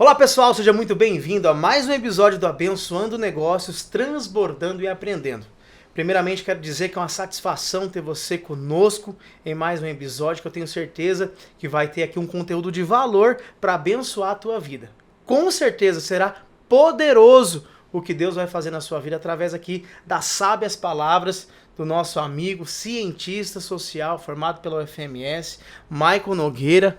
Olá pessoal, seja muito bem-vindo a mais um episódio do Abençoando Negócios, Transbordando e Aprendendo. Primeiramente quero dizer que é uma satisfação ter você conosco em mais um episódio que eu tenho certeza que vai ter aqui um conteúdo de valor para abençoar a tua vida. Com certeza será poderoso o que Deus vai fazer na sua vida através aqui das sábias palavras do nosso amigo cientista social formado pela UFMS, Michael Nogueira,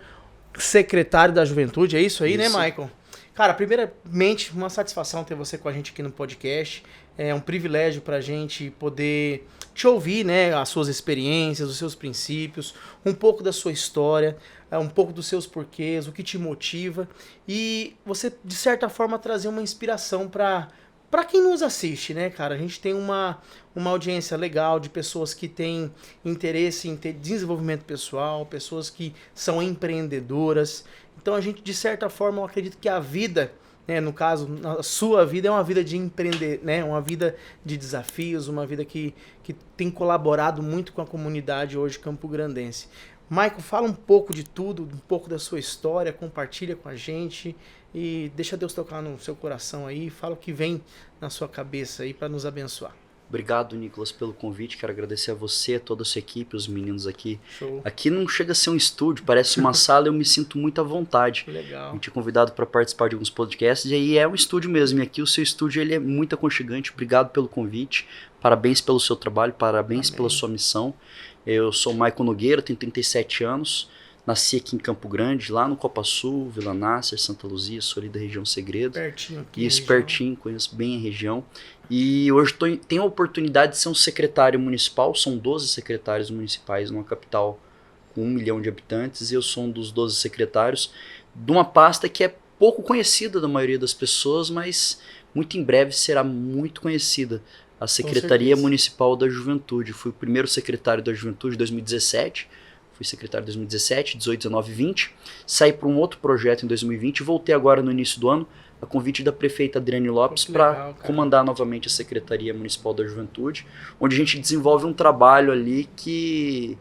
secretário da Juventude, é isso aí, né, Michael? Cara, primeiramente, uma satisfação ter você com a gente aqui no podcast. É um privilégio pra gente poder te ouvir, né, as suas experiências, os seus princípios, um pouco da sua história, um pouco dos seus porquês, o que te motiva e você, de certa forma, trazer uma inspiração para quem nos assiste, né, cara? A gente tem uma audiência legal de pessoas que têm interesse em ter desenvolvimento pessoal, pessoas que são empreendedoras. Então a gente, de certa forma, eu acredito que a vida, né, no caso, a sua vida é uma vida de empreender, né, uma vida de desafios, uma vida que tem colaborado muito com a comunidade hoje campograndense. Michael, fala um pouco de tudo, um pouco da sua história, compartilha com a gente e deixa Deus tocar no seu coração aí, fala o que vem na sua cabeça aí para nos abençoar. Obrigado, Nicolas, pelo convite. Quero agradecer a você, toda a sua equipe, os meninos aqui. Show. Aqui não chega a ser um estúdio, parece uma sala, eu me sinto muito à vontade. Legal. Me tinha convidado para participar de alguns podcasts e aí é um estúdio mesmo. E aqui o seu estúdio ele é muito aconchegante. Obrigado pelo convite. Parabéns pelo seu trabalho, parabéns Amém. pela sua missão. Eu sou Michael Nogueira, tenho 37 anos. Nasci aqui em Campo Grande, lá no Copa Sul, Vila Nácer, Santa Luzia, sou ali da região Segredo. Pertinho aqui. Isso, pertinho, conheço bem a região. E hoje tenho a oportunidade de ser um secretário municipal, são 12 secretários municipais numa capital com 1 milhão de habitantes, e eu sou um dos 12 secretários de uma pasta que é pouco conhecida da maioria das pessoas, mas muito em breve será muito conhecida. A Secretaria Municipal da Juventude. Fui o primeiro secretário da Juventude em 2017, fui secretário em 2017, 18, 19 e 20. Saí para um outro projeto em 2020 e voltei agora no início do ano, a convite da prefeita Adriane Lopes para comandar novamente a Secretaria Municipal da Juventude, onde a gente desenvolve um trabalho ali que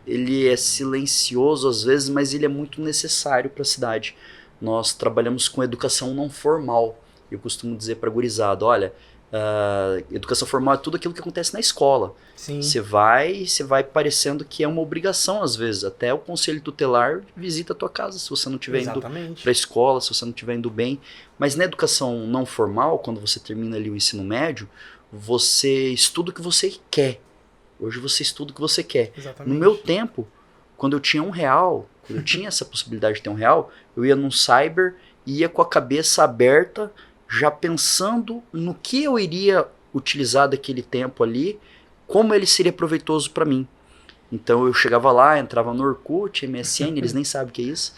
ele é silencioso às vezes, mas ele é muito necessário para a cidade. Nós trabalhamos com educação não formal. Eu costumo dizer para a gurizada, olha, educação formal é tudo aquilo que acontece na escola. Você vai parecendo que é uma obrigação às vezes. Até o conselho tutelar visita a tua casa se você não estiver indo para a escola, se você não estiver indo bem. Mas na educação não formal, quando você termina ali o ensino médio, você estuda o que você quer. Hoje você estuda o que você quer. Exatamente. No meu tempo, quando eu tinha R$1, quando eu tinha essa possibilidade de ter R$1, eu ia num cyber e ia com a cabeça aberta, já pensando no que eu iria utilizar daquele tempo ali, como ele seria proveitoso para mim. Então eu chegava lá, entrava no Orkut, MSN, eles nem sabem o que é isso,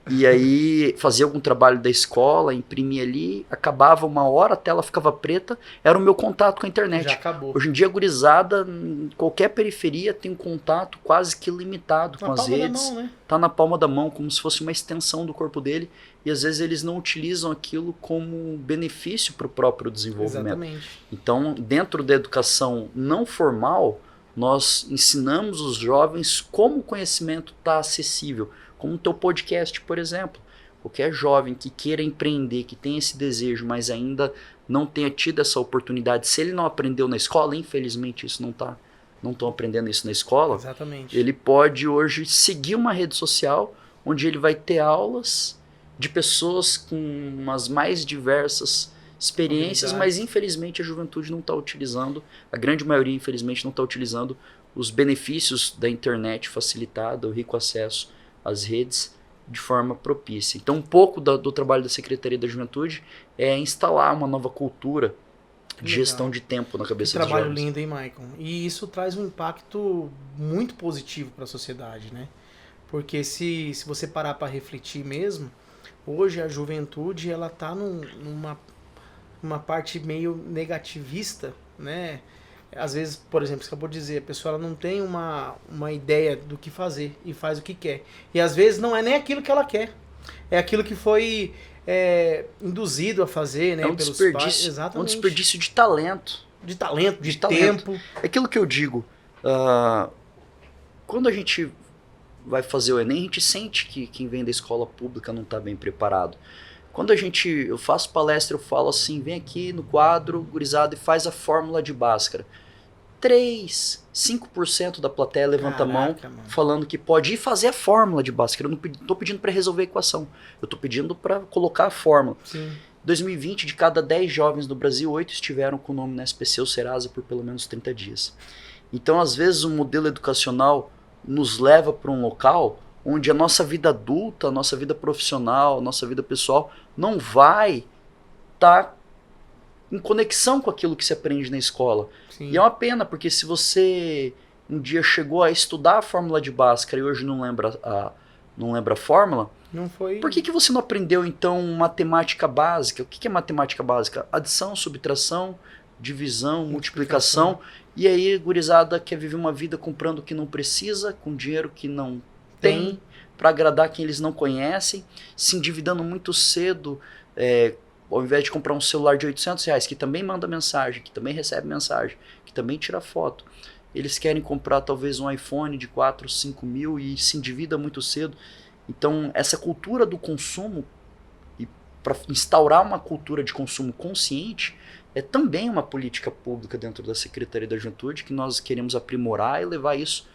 e aí fazia algum trabalho da escola, imprimia ali, acabava 1 hora, a tela ficava preta, era o meu contato com a internet. Já acabou. Hoje em dia a gurizada, em qualquer periferia, tem um contato quase que limitado com as redes. Mão, né? Tá na palma da mão, como se fosse uma extensão do corpo dele, e às vezes eles não utilizam aquilo como benefício para o próprio desenvolvimento. Exatamente. Então, dentro da educação não formal, nós ensinamos os jovens como o conhecimento está acessível, como o teu podcast, por exemplo. Qualquer jovem que queira empreender, que tenha esse desejo, mas ainda não tenha tido essa oportunidade, se ele não aprendeu na escola, infelizmente isso não estão aprendendo isso na escola. Exatamente. Ele pode hoje seguir uma rede social onde ele vai ter aulas de pessoas com as mais diversas experiências, mas infelizmente a juventude não está utilizando, a grande maioria infelizmente não está utilizando os benefícios da internet facilitada, o rico acesso às redes de forma propícia. Então um pouco do trabalho da Secretaria da Juventude é instalar uma nova cultura de gestão de tempo na cabeça dos jovens. Trabalho lindo, hein, Michael? E isso traz um impacto muito positivo para a sociedade, né? Porque se você parar para refletir mesmo, hoje a juventude ela tá numa parte meio negativista, né? Às vezes, por exemplo, você acabou de dizer, a pessoa ela não tem uma ideia do que fazer e faz o que quer. E às vezes não é nem aquilo que ela quer. É aquilo que foi induzido a fazer, né? É um pelos desperdício, pais. Exatamente. um desperdício de talento. De talento, de tempo. É aquilo que eu digo. Quando a gente vai fazer o Enem, a gente sente que quem vem da escola pública não está bem preparado. Quando eu faço palestra, eu falo assim, vem aqui no quadro, gurizada, e faz a fórmula de Bhaskara. 3, 5% da plateia levanta a mão falando que pode ir fazer a fórmula de Bhaskara. Eu não estou pedindo para resolver a equação, eu estou pedindo para colocar a fórmula. Sim. 2020, de cada 10 jovens no Brasil, 8 estiveram com o nome na SPC ou Serasa por pelo menos 30 dias. Então, às vezes, o modelo educacional nos leva para um local onde a nossa vida adulta, a nossa vida profissional, a nossa vida pessoal não vai estar em conexão com aquilo que se aprende na escola. Sim. E é uma pena, porque se você um dia chegou a estudar a fórmula de Bhaskara e hoje não lembra a fórmula, não foi... por que você não aprendeu, então, matemática básica? O que é matemática básica? Adição, subtração, divisão, multiplicação. E aí, gurizada quer viver uma vida comprando o que não precisa, com dinheiro que não tem, para agradar quem eles não conhecem, se endividando muito cedo, ao invés de comprar um celular de R$800, que também manda mensagem, que também recebe mensagem, que também tira foto. Eles querem comprar talvez um iPhone de 4, 5 mil e se endivida muito cedo. Então, essa cultura do consumo, e para instaurar uma cultura de consumo consciente, é também uma política pública dentro da Secretaria da Juventude, que nós queremos aprimorar e levar isso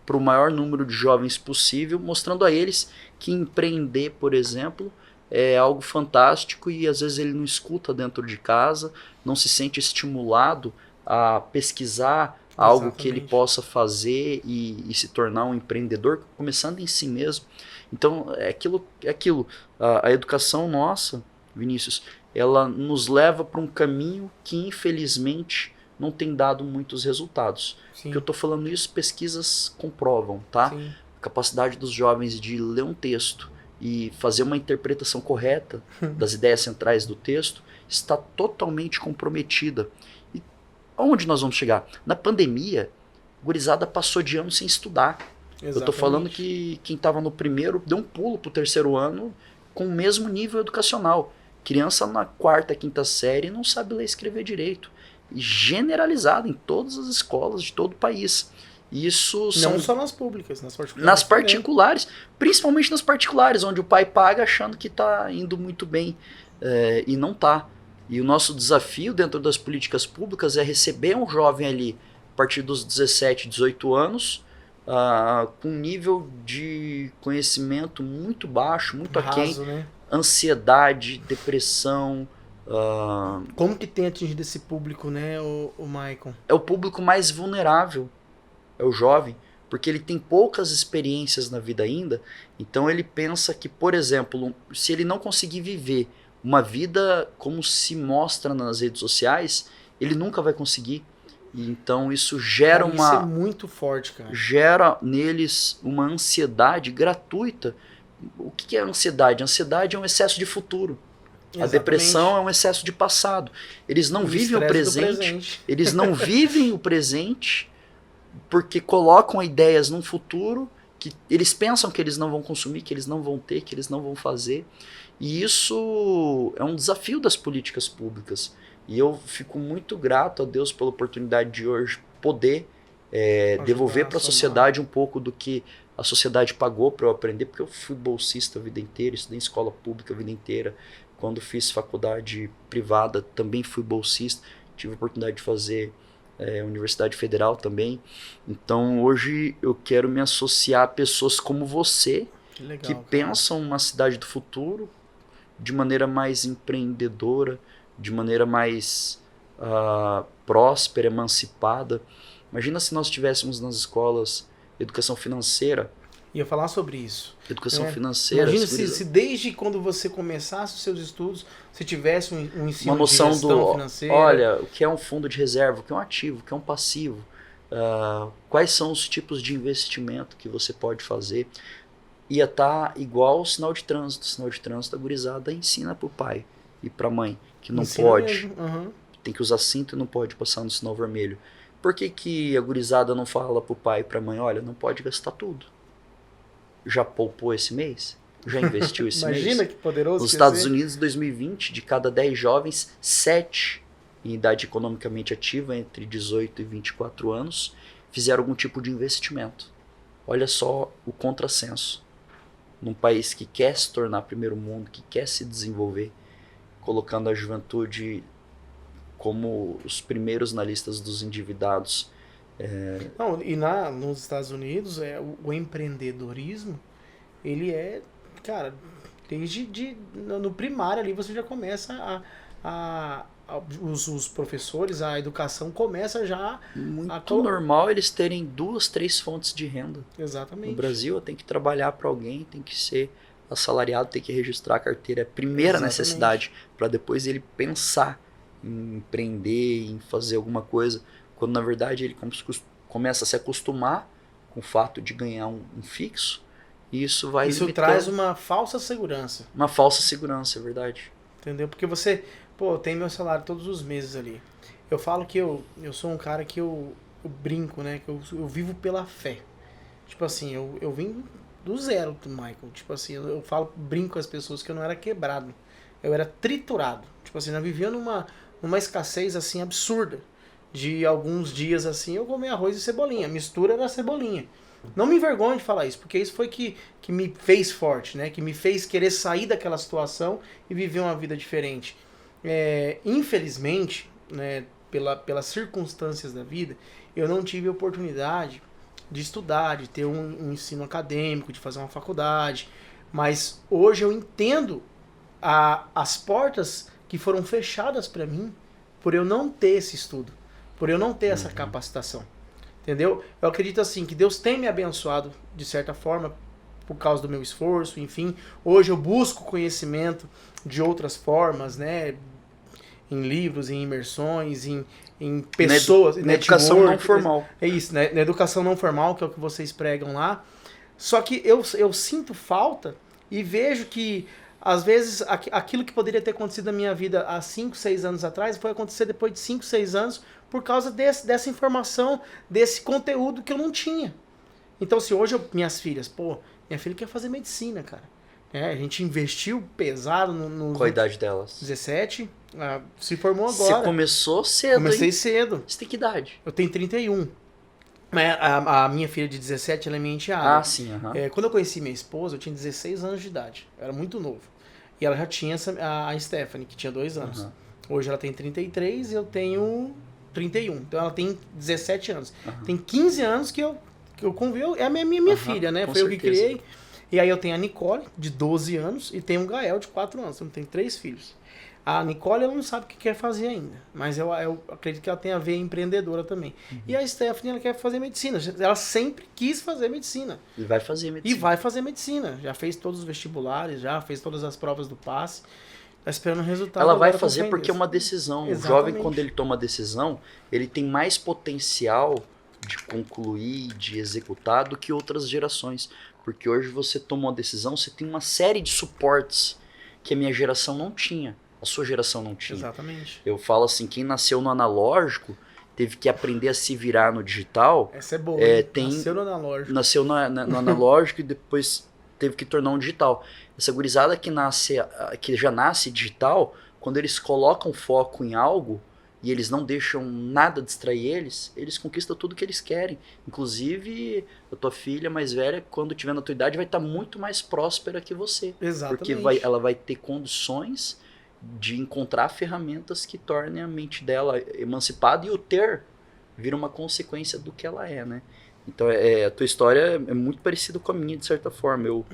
para o maior número de jovens possível, mostrando a eles que empreender, por exemplo, é algo fantástico e às vezes ele não escuta dentro de casa, não se sente estimulado a pesquisar algo que ele possa fazer e se tornar um empreendedor, começando em si mesmo. Então, é aquilo. A educação nossa, Vinícius, ela nos leva para um caminho que, infelizmente, não tem dado muitos resultados. Sim. Que eu estou falando isso, pesquisas comprovam, tá? Sim. A capacidade dos jovens de ler um texto e fazer uma interpretação correta das ideias centrais do texto está totalmente comprometida. E aonde nós vamos chegar? Na pandemia, a gurizada passou de ano sem estudar. Exatamente. Eu estou falando que quem estava no primeiro deu um pulo para o terceiro ano com o mesmo nível educacional. Criança na quarta, quinta série não sabe ler e escrever direito. E generalizado em todas as escolas de todo o país. Isso não só nas públicas, nas particulares. Nas particulares, principalmente nas particulares, onde o pai paga achando que está indo muito bem e não está. E o nosso desafio dentro das políticas públicas é receber um jovem ali, a partir dos 17, 18 anos, com um nível de conhecimento muito baixo, muito aquém, né? Ansiedade, depressão. Como que tem atingido esse público, né, o Maicon? É o público mais vulnerável, é o jovem, porque ele tem poucas experiências na vida ainda, então ele pensa que, por exemplo, se ele não conseguir viver uma vida como se mostra nas redes sociais, ele nunca vai conseguir. E então isso gera isso é muito forte, cara. Gera neles uma ansiedade gratuita. O que é ansiedade? A ansiedade é um excesso de futuro. Exatamente. A depressão é um excesso de passado. Eles não vivem o presente. Eles não vivem o presente porque colocam ideias num futuro que eles pensam que eles não vão consumir, que eles não vão ter, que eles não vão fazer. E isso é um desafio das políticas públicas. E eu fico muito grato a Deus pela oportunidade de hoje poder devolver para a sociedade um pouco do que a sociedade pagou para eu aprender, porque eu fui bolsista a vida inteira, estudei em escola pública a vida inteira. Quando fiz faculdade privada também fui bolsista, tive a oportunidade de fazer Universidade Federal também. Então hoje eu quero me associar a pessoas como você, que pensam uma cidade do futuro de maneira mais empreendedora, de maneira mais próspera, emancipada. Imagina se nós tivéssemos nas escolas educação financeira. Ia falar sobre isso. Educação financeira. Imagina se desde quando você começasse os seus estudos, você tivesse um ensino uma noção de gestão financeira. Olha, o que é um fundo de reserva, o que é um ativo, o que é um passivo. Quais são os tipos de investimento que você pode fazer. Ia estar igual o sinal de trânsito. O sinal de trânsito, a gurizada ensina para o pai e para a mãe que não pode. Tem que usar cinto e não pode passar no sinal vermelho. Por que a gurizada não fala para o pai e para a mãe, olha, não pode gastar tudo? Já poupou esse mês? Já investiu esse mês? Imagina que poderoso. Nos Estados Unidos, em 2020, de cada 10 jovens, 7 em idade economicamente ativa, entre 18 e 24 anos, fizeram algum tipo de investimento. Olha só o contrassenso. num país que quer se tornar primeiro mundo, que quer se desenvolver, colocando a juventude como os primeiros na lista dos endividados. Não, e nos Estados Unidos, o empreendedorismo, ele cara, no primário ali você já começa os professores, a educação começa já Muito normal eles terem 2, 3 fontes de renda. Exatamente. No Brasil, tem que trabalhar para alguém, tem que ser assalariado, tem que registrar a carteira. É a primeira necessidade, para depois ele pensar em empreender, em fazer alguma coisa, quando na verdade ele começa a se acostumar com o fato de ganhar um fixo, e isso vai traz uma falsa segurança. Uma falsa segurança, é verdade. Entendeu? Porque você, tem meu salário todos os meses ali. Eu falo que eu sou um cara que eu brinco, né? Que eu vivo pela fé. Tipo assim, eu vim do zero do Michael. Tipo assim, eu brinco com as pessoas que eu não era quebrado. Eu era triturado. Tipo assim, eu vivia numa escassez assim absurda. De alguns dias assim, eu comia arroz e cebolinha. A mistura era cebolinha. Não me envergonho de falar isso, porque isso foi que me fez forte, né? Que me fez querer sair daquela situação e viver uma vida diferente. Infelizmente, né, pelas circunstâncias da vida, eu não tive oportunidade de estudar, de ter um ensino acadêmico, de fazer uma faculdade. Mas hoje eu entendo as portas que foram fechadas para mim por eu não ter esse estudo, por eu não ter essa capacitação. Entendeu? Eu acredito assim, que Deus tem me abençoado de certa forma por causa do meu esforço, enfim. Hoje eu busco conhecimento de outras formas, né? Em livros, em imersões, em pessoas, na educação não formal. É isso, né? Na educação não formal, que é o que vocês pregam lá. Só que eu sinto falta e vejo que às vezes aquilo que poderia ter acontecido na minha vida há 5, 6 anos atrás foi acontecer depois de 5, 6 anos por causa dessa informação, desse conteúdo que eu não tinha. Então, se hoje minhas filhas, minha filha quer fazer medicina, cara. A gente investiu pesado no Qual a idade delas? 17, se formou agora. Você começou cedo, Comecei cedo. Você tem que idade? Eu tenho 31. Mas a minha filha de 17, ela é minha enteada. Ah, sim, Quando eu conheci minha esposa, eu tinha 16 anos de idade. Eu era muito novo. E ela já tinha a Stephanie, que tinha 2 anos. Hoje ela tem 33 e eu tenho 31. Então ela tem 17 anos. Tem 15 anos que eu convivo. É a minha filha, né? Foi eu que criei. E aí eu tenho a Nicole, de 12 anos, e tenho o Gael, de 4 anos. Então eu tenho 3 filhos. A Nicole, ela não sabe o que quer fazer ainda. Mas eu acredito que ela tem a ver empreendedora também. E a Stephanie, ela quer fazer medicina. Ela sempre quis fazer medicina. E vai fazer medicina. Já fez todos os vestibulares, já fez todas as provas do passe. Tá esperando o resultado. Ela vai fazer porque é uma decisão. Exatamente. O jovem, quando ele toma a decisão, ele tem mais potencial de concluir, de executar do que outras gerações. Porque hoje você toma uma decisão, você tem uma série de suportes que a minha geração não tinha. A sua geração não tinha. Exatamente. Eu falo assim, quem nasceu no analógico teve que aprender a se virar no digital. Essa é boa. Nasceu no analógico. Nasceu no analógico e depois teve que tornar um digital. Essa gurizada que já nasce digital, quando eles colocam foco em algo e eles não deixam nada distrair eles conquistam tudo que eles querem. Inclusive, a tua filha mais velha, quando tiver na tua idade, vai estar muito mais próspera que você. Exatamente. Porque ela vai ter condições de encontrar ferramentas que tornem a mente dela emancipada, e o ter vira uma consequência do que ela é, né? Então, a tua história é muito parecida com a minha, de certa forma.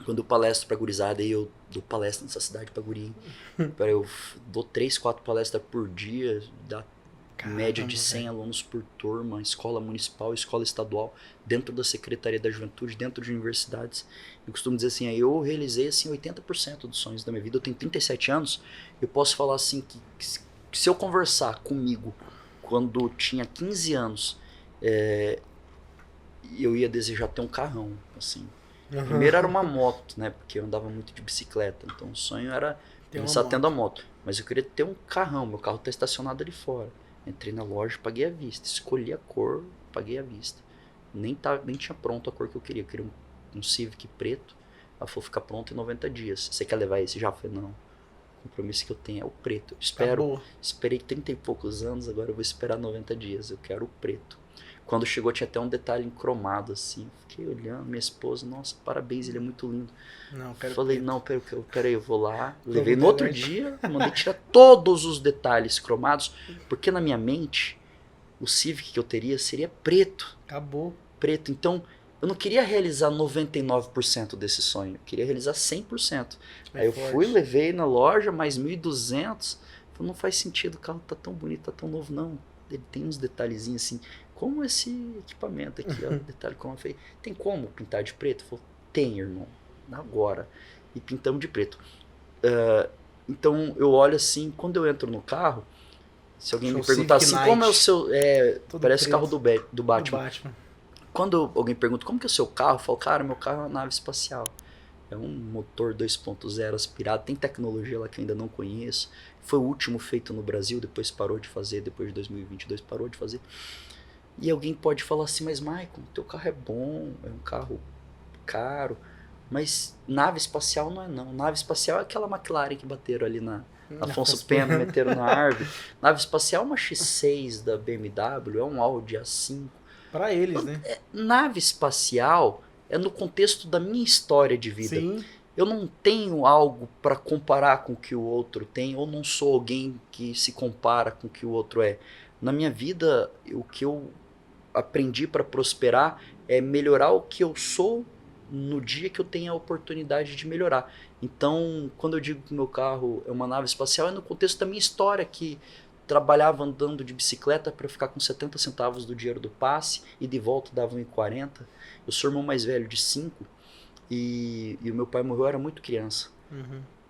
Quando eu palestro pra gurizada, eu dou palestra nessa cidade pra guri. Eu dou 3, 4 palestras por dia, dá média de 100 alunos por turma, escola municipal, escola estadual, dentro da Secretaria da Juventude, dentro de universidades. Eu costumo dizer assim, eu realizei assim, 80% dos sonhos da minha vida. Eu tenho 37 anos, eu posso falar assim que se eu conversar comigo quando tinha 15 anos, eu ia desejar ter um carrão, assim. Primeiro era uma moto, né? Porque eu andava muito de bicicleta. Então o sonho era começar tendo a moto. Mas eu queria ter um carrão. Meu carro tá estacionado ali fora. Entrei na loja, paguei à vista. Escolhi a cor, paguei à vista. Nem tinha pronto a cor que eu queria. Eu queria um Civic preto. Ela falou, ficar pronto em 90 dias. Você quer levar esse? Já? Eu falei, não. O compromisso que eu tenho é o preto. Esperei 30 e poucos anos, agora eu vou esperar 90 dias. Eu quero o preto. Quando chegou tinha até um detalhe em cromado, assim. Fiquei olhando, minha esposa, nossa, parabéns, ele é muito lindo. Não, quero Falei, preto. não, peraí, eu vou lá. Levei no Vamos outro ver, dia, mandei tirar todos os detalhes cromados, porque na minha mente, o Civic que eu teria seria preto. Acabou. Preto. Então, eu não queria realizar 99% desse sonho, eu queria realizar 100%. Aí eu fui, levei na loja, mais 1.200. Falei, não faz sentido, o carro tá tão bonito, tá tão novo, não. Ele tem uns detalhezinhos assim, como esse equipamento aqui, ó, detalhe como eu falei, tem como pintar de preto? Falei, tem, irmão, agora. E pintamos de preto. Então eu olho assim, quando eu entro no carro, se alguém me perguntar assim, como é o seu... parece o carro do Batman. Do Batman. Quando alguém pergunta como que é o seu carro, eu falo, cara, meu carro é uma nave espacial. É um motor 2.0 aspirado, tem tecnologia lá que eu ainda não conheço. Foi o último feito no Brasil, depois parou de fazer, depois de 2022 parou de fazer. E alguém pode falar assim, mas Maicon, teu carro é bom, é um carro caro, mas nave espacial não é não. Nave espacial é aquela McLaren que bateram ali na Afonso Pena, meteram na árvore. Nave espacial é uma X6 da BMW, é um Audi A5. Para eles, né? Nave espacial é no contexto da minha história de vida. Sim. Eu não tenho algo para comparar com o que o outro tem, ou não sou alguém que se compara com o que o outro é. Na minha vida, o que eu aprendi para prosperar é melhorar o que eu sou no dia que eu tenho a oportunidade de melhorar. Então, quando eu digo que o meu carro é uma nave espacial, é no contexto da minha história, que trabalhava andando de bicicleta para ficar com 70 centavos do dinheiro do passe e de volta dava 1,40. Eu sou o irmão mais velho de 5 e o meu pai morreu, eu era muito criança.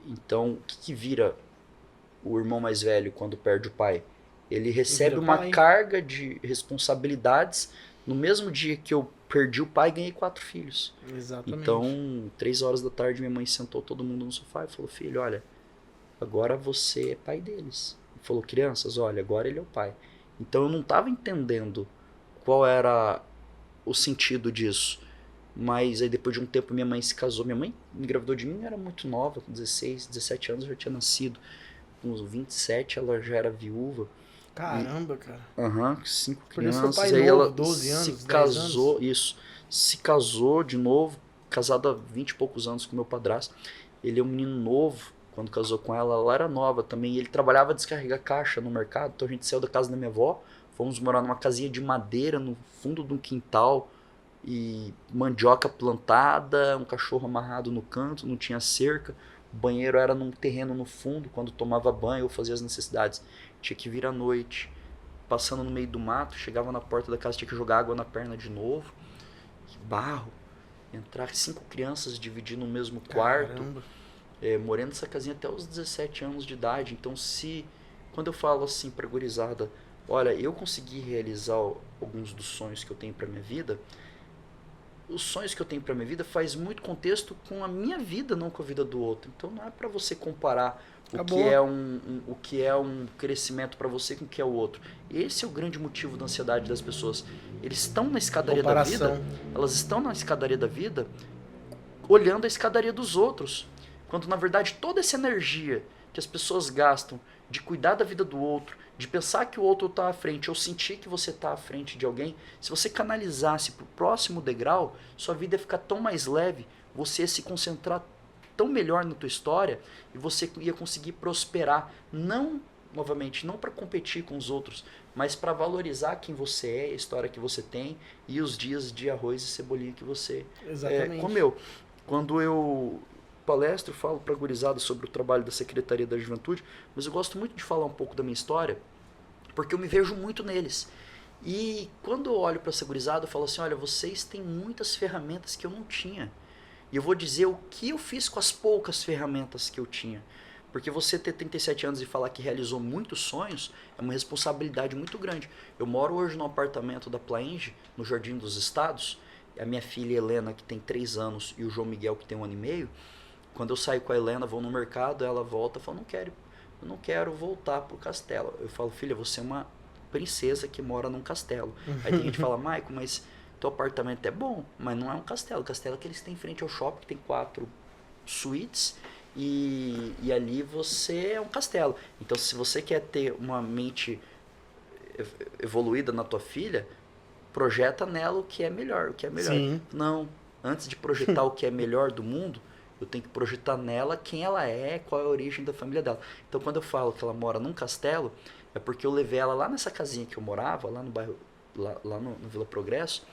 Então, o que vira o irmão mais velho quando perde o pai? Ele recebe uma carga de responsabilidades. No mesmo dia que eu perdi o pai, ganhei 4 filhos. Exatamente. Então, 3 horas da tarde, minha mãe sentou todo mundo no sofá e falou, filho, olha, agora você é pai deles. Falou, crianças, olha, agora ele é o pai. Então eu não estava entendendo qual era o sentido disso. Mas aí depois de um tempo minha mãe se casou. Minha mãe engravidou de mim, eu era muito nova, com 16, 17 anos eu já tinha nascido. Com uns 27 ela já era viúva. Caramba, cara. 5 Por isso crianças. seu pai Aí novo, ela 12 anos, se 10 casou, anos. isso. Se casou de novo, casada há 20 e poucos anos com meu padrasto. Ele é um menino novo. Quando casou com ela, ela era nova também. Ele trabalhava a descarregar caixa no mercado. Então a gente saiu da casa da minha avó, fomos morar numa casinha de madeira no fundo de um quintal. E mandioca plantada, um cachorro amarrado no canto, não tinha cerca. O banheiro era num terreno no fundo. Quando tomava banho ou fazia as necessidades, tinha que vir à noite. Passando no meio do mato, chegava na porta da casa, tinha que jogar água na perna de novo. Que barro. Entrar 5 crianças dividindo o mesmo quarto. Caramba. Morando nessa casinha até os 17 anos de idade. Então, quando eu falo assim pra gurizada, olha, eu consegui realizar alguns dos sonhos que eu tenho pra minha vida, os sonhos que eu tenho pra minha vida faz muito contexto com a minha vida, não com a vida do outro. Então não é pra você comparar o que é um crescimento pra você com o que é o outro. Esse é o grande motivo da ansiedade das pessoas. Eles estão na escadaria da vida, elas estão na escadaria da vida olhando a escadaria dos outros. Quando na verdade toda essa energia que as pessoas gastam de cuidar da vida do outro, de pensar que o outro está à frente, ou sentir que você está à frente de alguém, se você canalizasse para o próximo degrau, sua vida ia ficar tão mais leve, você ia se concentrar tão melhor na tua história e você ia conseguir prosperar, não para competir com os outros, mas para valorizar quem você é, a história que você tem e os dias de arroz e cebolinha que você comeu. Quando eu palestro, falo para a gurizada sobre o trabalho da Secretaria da Juventude, mas eu gosto muito de falar um pouco da minha história, porque eu me vejo muito neles. E quando eu olho para essa gurizada, eu falo assim, olha, vocês têm muitas ferramentas que eu não tinha. E eu vou dizer o que eu fiz com as poucas ferramentas que eu tinha. Porque você ter 37 anos e falar que realizou muitos sonhos é uma responsabilidade muito grande. Eu moro hoje no apartamento da Plaenge, no Jardim dos Estados. A minha filha Helena, que tem 3 anos, e o João Miguel, que tem 1 ano e meio. Quando eu saio com a Helena, vou no mercado, ela volta e fala, eu não quero voltar pro castelo. Eu falo, filha, você é uma princesa que mora num castelo. Aí tem gente que fala, Maicon, mas teu apartamento é bom, mas não é um castelo. O castelo é que eles têm em frente ao shopping, que tem 4 suítes, e ali você é um castelo. Então, se você quer ter uma mente evoluída na tua filha, projeta nela o que é melhor, o que é melhor. Sim. Não, antes de projetar o que é melhor do mundo, eu tenho que projetar nela quem ela é, qual é a origem da família dela. Então, quando eu falo que ela mora num castelo, é porque eu levei ela lá nessa casinha que eu morava, lá no bairro, lá no Vila Progresso,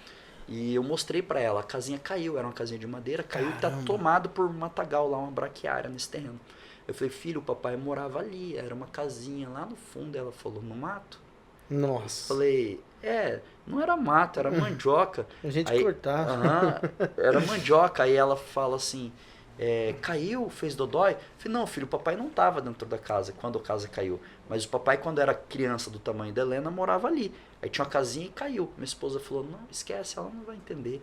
e eu mostrei pra ela, a casinha caiu, era uma casinha de madeira, caiu e tá tomado por matagal lá, uma braquiária nesse terreno. Eu falei, filho, o papai morava ali, era uma casinha lá no fundo. Ela falou, no mato? Nossa. Falei, não era mato, era mandioca. A gente Aí, cortava. era mandioca. Aí ela fala assim, caiu, fez dodói? Eu falei, não, filho, o papai não tava dentro da casa quando a casa caiu. Mas o papai, quando era criança do tamanho da Helena, morava ali. Aí tinha uma casinha e caiu. Minha esposa falou, não, esquece, ela não vai entender.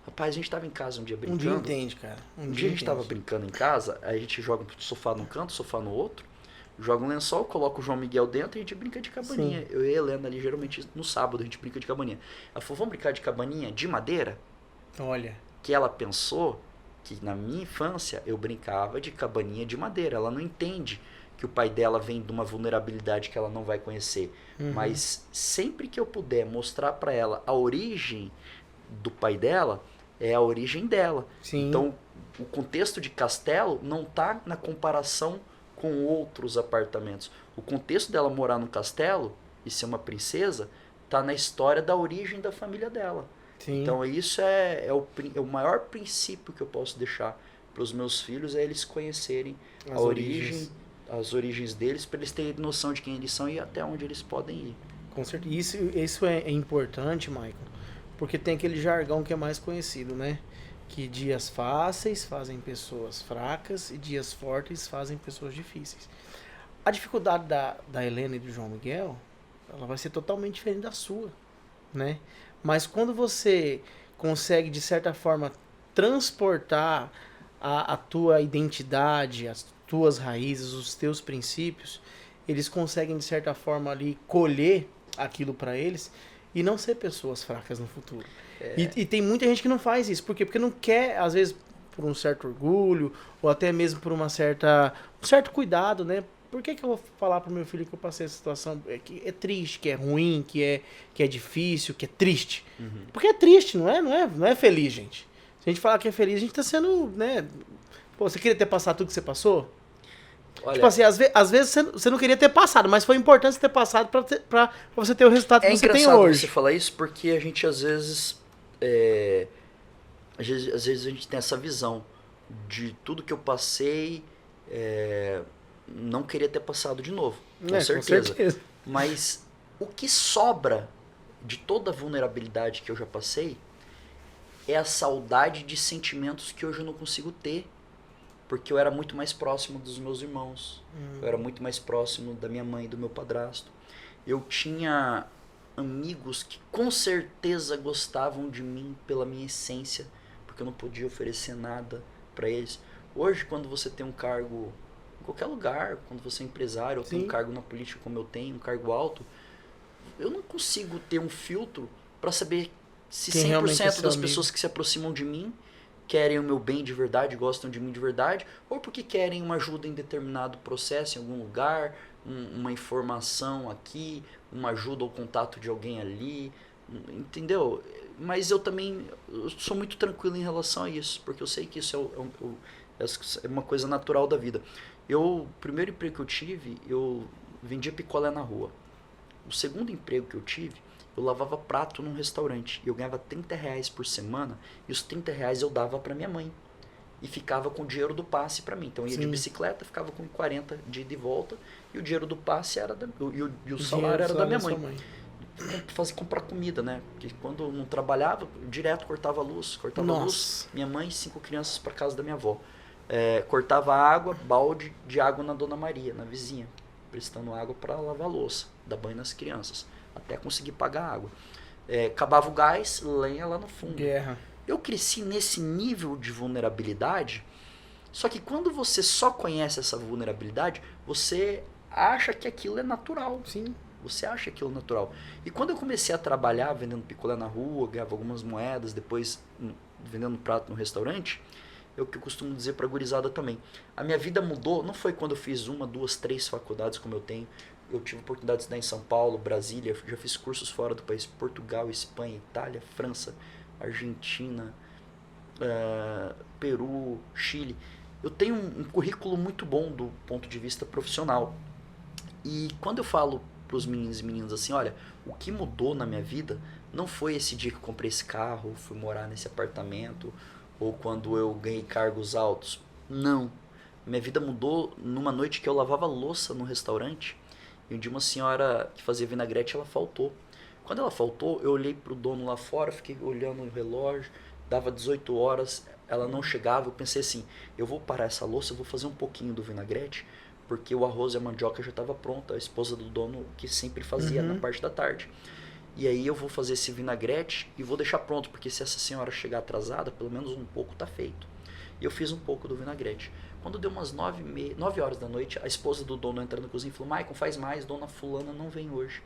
Rapaz, a gente tava em casa um dia brincando. Um dia entende, cara. Um dia a gente tava brincando em casa, aí a gente joga um sofá num canto, sofá no outro, joga um lençol, coloca o João Miguel dentro e a gente brinca de cabaninha. Sim. Eu e a Helena ali, geralmente no sábado, a gente brinca de cabaninha. Ela falou, vamos brincar de cabaninha de madeira? Olha. Que ela pensou que na minha infância eu brincava de cabaninha de madeira. Ela não entende que o pai dela vem de uma vulnerabilidade que ela não vai conhecer. Mas sempre que eu puder mostrar para ela a origem do pai dela, é a origem dela. Sim. Então, o contexto de castelo não está na comparação com outros apartamentos. O contexto dela morar no castelo e ser uma princesa está na história da origem da família dela. Sim. Então, isso é o maior princípio que eu posso deixar para os meus filhos, é eles conhecerem as origens deles, para eles terem noção de quem eles são e até onde eles podem ir. Com certeza. Isso é importante, Michael. Porque tem aquele jargão que é mais conhecido, né? Que dias fáceis fazem pessoas fracas e dias fortes fazem pessoas difíceis. A dificuldade da Helena e do João Miguel, ela vai ser totalmente diferente da sua, né? Mas quando você consegue, de certa forma, transportar a tua identidade, as tuas raízes, os teus princípios, eles conseguem, de certa forma, ali colher aquilo para eles e não ser pessoas fracas no futuro. E tem muita gente que não faz isso. Por quê? Porque não quer, às vezes, por um certo orgulho, ou até mesmo por um certo cuidado, né? Por que eu vou falar pro meu filho que eu passei essa situação que é triste, que é ruim, que é difícil, que é triste? Porque é triste, não é feliz, gente. Se a gente falar que é feliz, a gente tá sendo, né? Pô, você queria ter passado tudo que você passou? Olha, tipo assim, às vezes você não queria ter passado, mas foi importante você ter passado pra você ter o resultado que você tem hoje. É engraçado você falar isso, porque a gente às vezes a gente tem essa visão de tudo que eu passei, não queria ter passado de novo, com certeza. Mas o que sobra de toda a vulnerabilidade que eu já passei é a saudade de sentimentos que hoje eu não consigo ter. Porque eu era muito mais próximo dos meus irmãos. Eu era muito mais próximo da minha mãe e do meu padrasto. Eu tinha amigos que com certeza gostavam de mim pela minha essência, porque eu não podia oferecer nada para eles. Hoje, quando você tem um cargo em qualquer lugar, quando você é empresário, ou tem um cargo na política como eu tenho, um cargo alto, eu não consigo ter um filtro para saber se 100% das pessoas que se aproximam de mim querem o meu bem de verdade, gostam de mim de verdade, ou porque querem uma ajuda em determinado processo, em algum lugar, uma informação aqui, uma ajuda ou contato de alguém ali, entendeu? Mas eu sou muito tranquilo em relação a isso, porque eu sei que isso é uma coisa natural da vida. O primeiro emprego que eu tive, eu vendia picolé na rua. O segundo emprego que eu tive, eu lavava prato num restaurante. E eu ganhava R$30 por semana. E os R$30 eu dava para minha mãe. E ficava com o dinheiro do passe para mim. Então eu ia de bicicleta, ficava com 40 de ida e volta. E o dinheiro do passe era o salário era da minha mãe. Comprar comida, né? Porque quando eu não trabalhava, direto cortava a luz. Minha mãe, 5 crianças para casa da minha avó. Cortava água, balde de água na Dona Maria, na vizinha. Prestando água para lavar a louça. Dar banho nas crianças. Até conseguir pagar a água. Acabava o gás, lenha lá no fundo. Guerra. Eu cresci nesse nível de vulnerabilidade, só que quando você só conhece essa vulnerabilidade, você acha que aquilo é natural. Sim. Você acha aquilo natural. E quando eu comecei a trabalhar vendendo picolé na rua, ganhava algumas moedas, depois vendendo prato no restaurante, é o que eu costumo dizer pra gurizada também. A minha vida mudou, não foi quando eu fiz 1, 2, 3 faculdades como eu tenho, eu tive a oportunidade de estudar em São Paulo, Brasília, já fiz cursos fora do país, Portugal, Espanha, Itália, França, Argentina, Peru, Chile. Eu tenho um currículo muito bom do ponto de vista profissional. E quando eu falo para os meninos e meninas assim, olha, o que mudou na minha vida não foi esse dia que eu comprei esse carro, fui morar nesse apartamento, ou quando eu ganhei cargos altos. Não. Minha vida mudou numa noite que eu lavava louça no restaurante e um dia uma senhora que fazia vinagrete, ela faltou. Quando ela faltou, eu olhei pro dono lá fora, fiquei olhando o relógio, dava 18 horas, ela não chegava, eu pensei assim, eu vou parar essa louça, eu vou fazer um pouquinho do vinagrete, porque o arroz e a mandioca já estava pronta, a esposa do dono que sempre fazia na parte da tarde. E aí eu vou fazer esse vinagrete e vou deixar pronto, porque se essa senhora chegar atrasada, pelo menos um pouco tá feito. E eu fiz um pouco do vinagrete. Quando deu umas 9 horas da noite, a esposa do dono entra na cozinha e falou, Maicon, faz mais, dona fulana não vem hoje.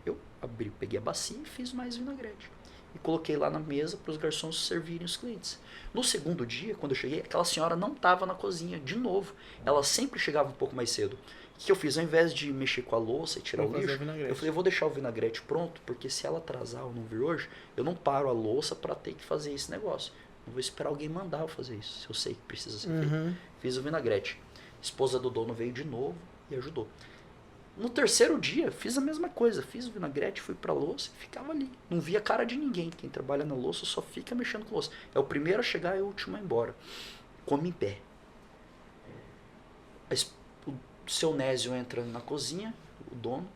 Eu abri, peguei a bacia e fiz mais vinagrete. E coloquei lá na mesa para os garçons servirem os clientes. No segundo dia, quando eu cheguei, aquela senhora não estava na cozinha, de novo. Ela sempre chegava um pouco mais cedo. O que eu fiz? Ao invés de mexer com a louça e tirar o lixo, eu falei, eu vou deixar o vinagrete pronto, porque se ela atrasar ou não vir hoje, eu não paro a louça para ter que fazer esse negócio. Eu vou esperar alguém mandar eu fazer isso, se eu sei que precisa ser feito. Fiz o vinagrete. A esposa do dono veio de novo e ajudou. No terceiro dia, fiz a mesma coisa. Fiz o vinagrete, fui pra louça e ficava ali. Não via a cara de ninguém. Quem trabalha na louça só fica mexendo com louça. É o primeiro a chegar e o último a ir embora. Come em pé. O seu Nésio entra na cozinha, o dono,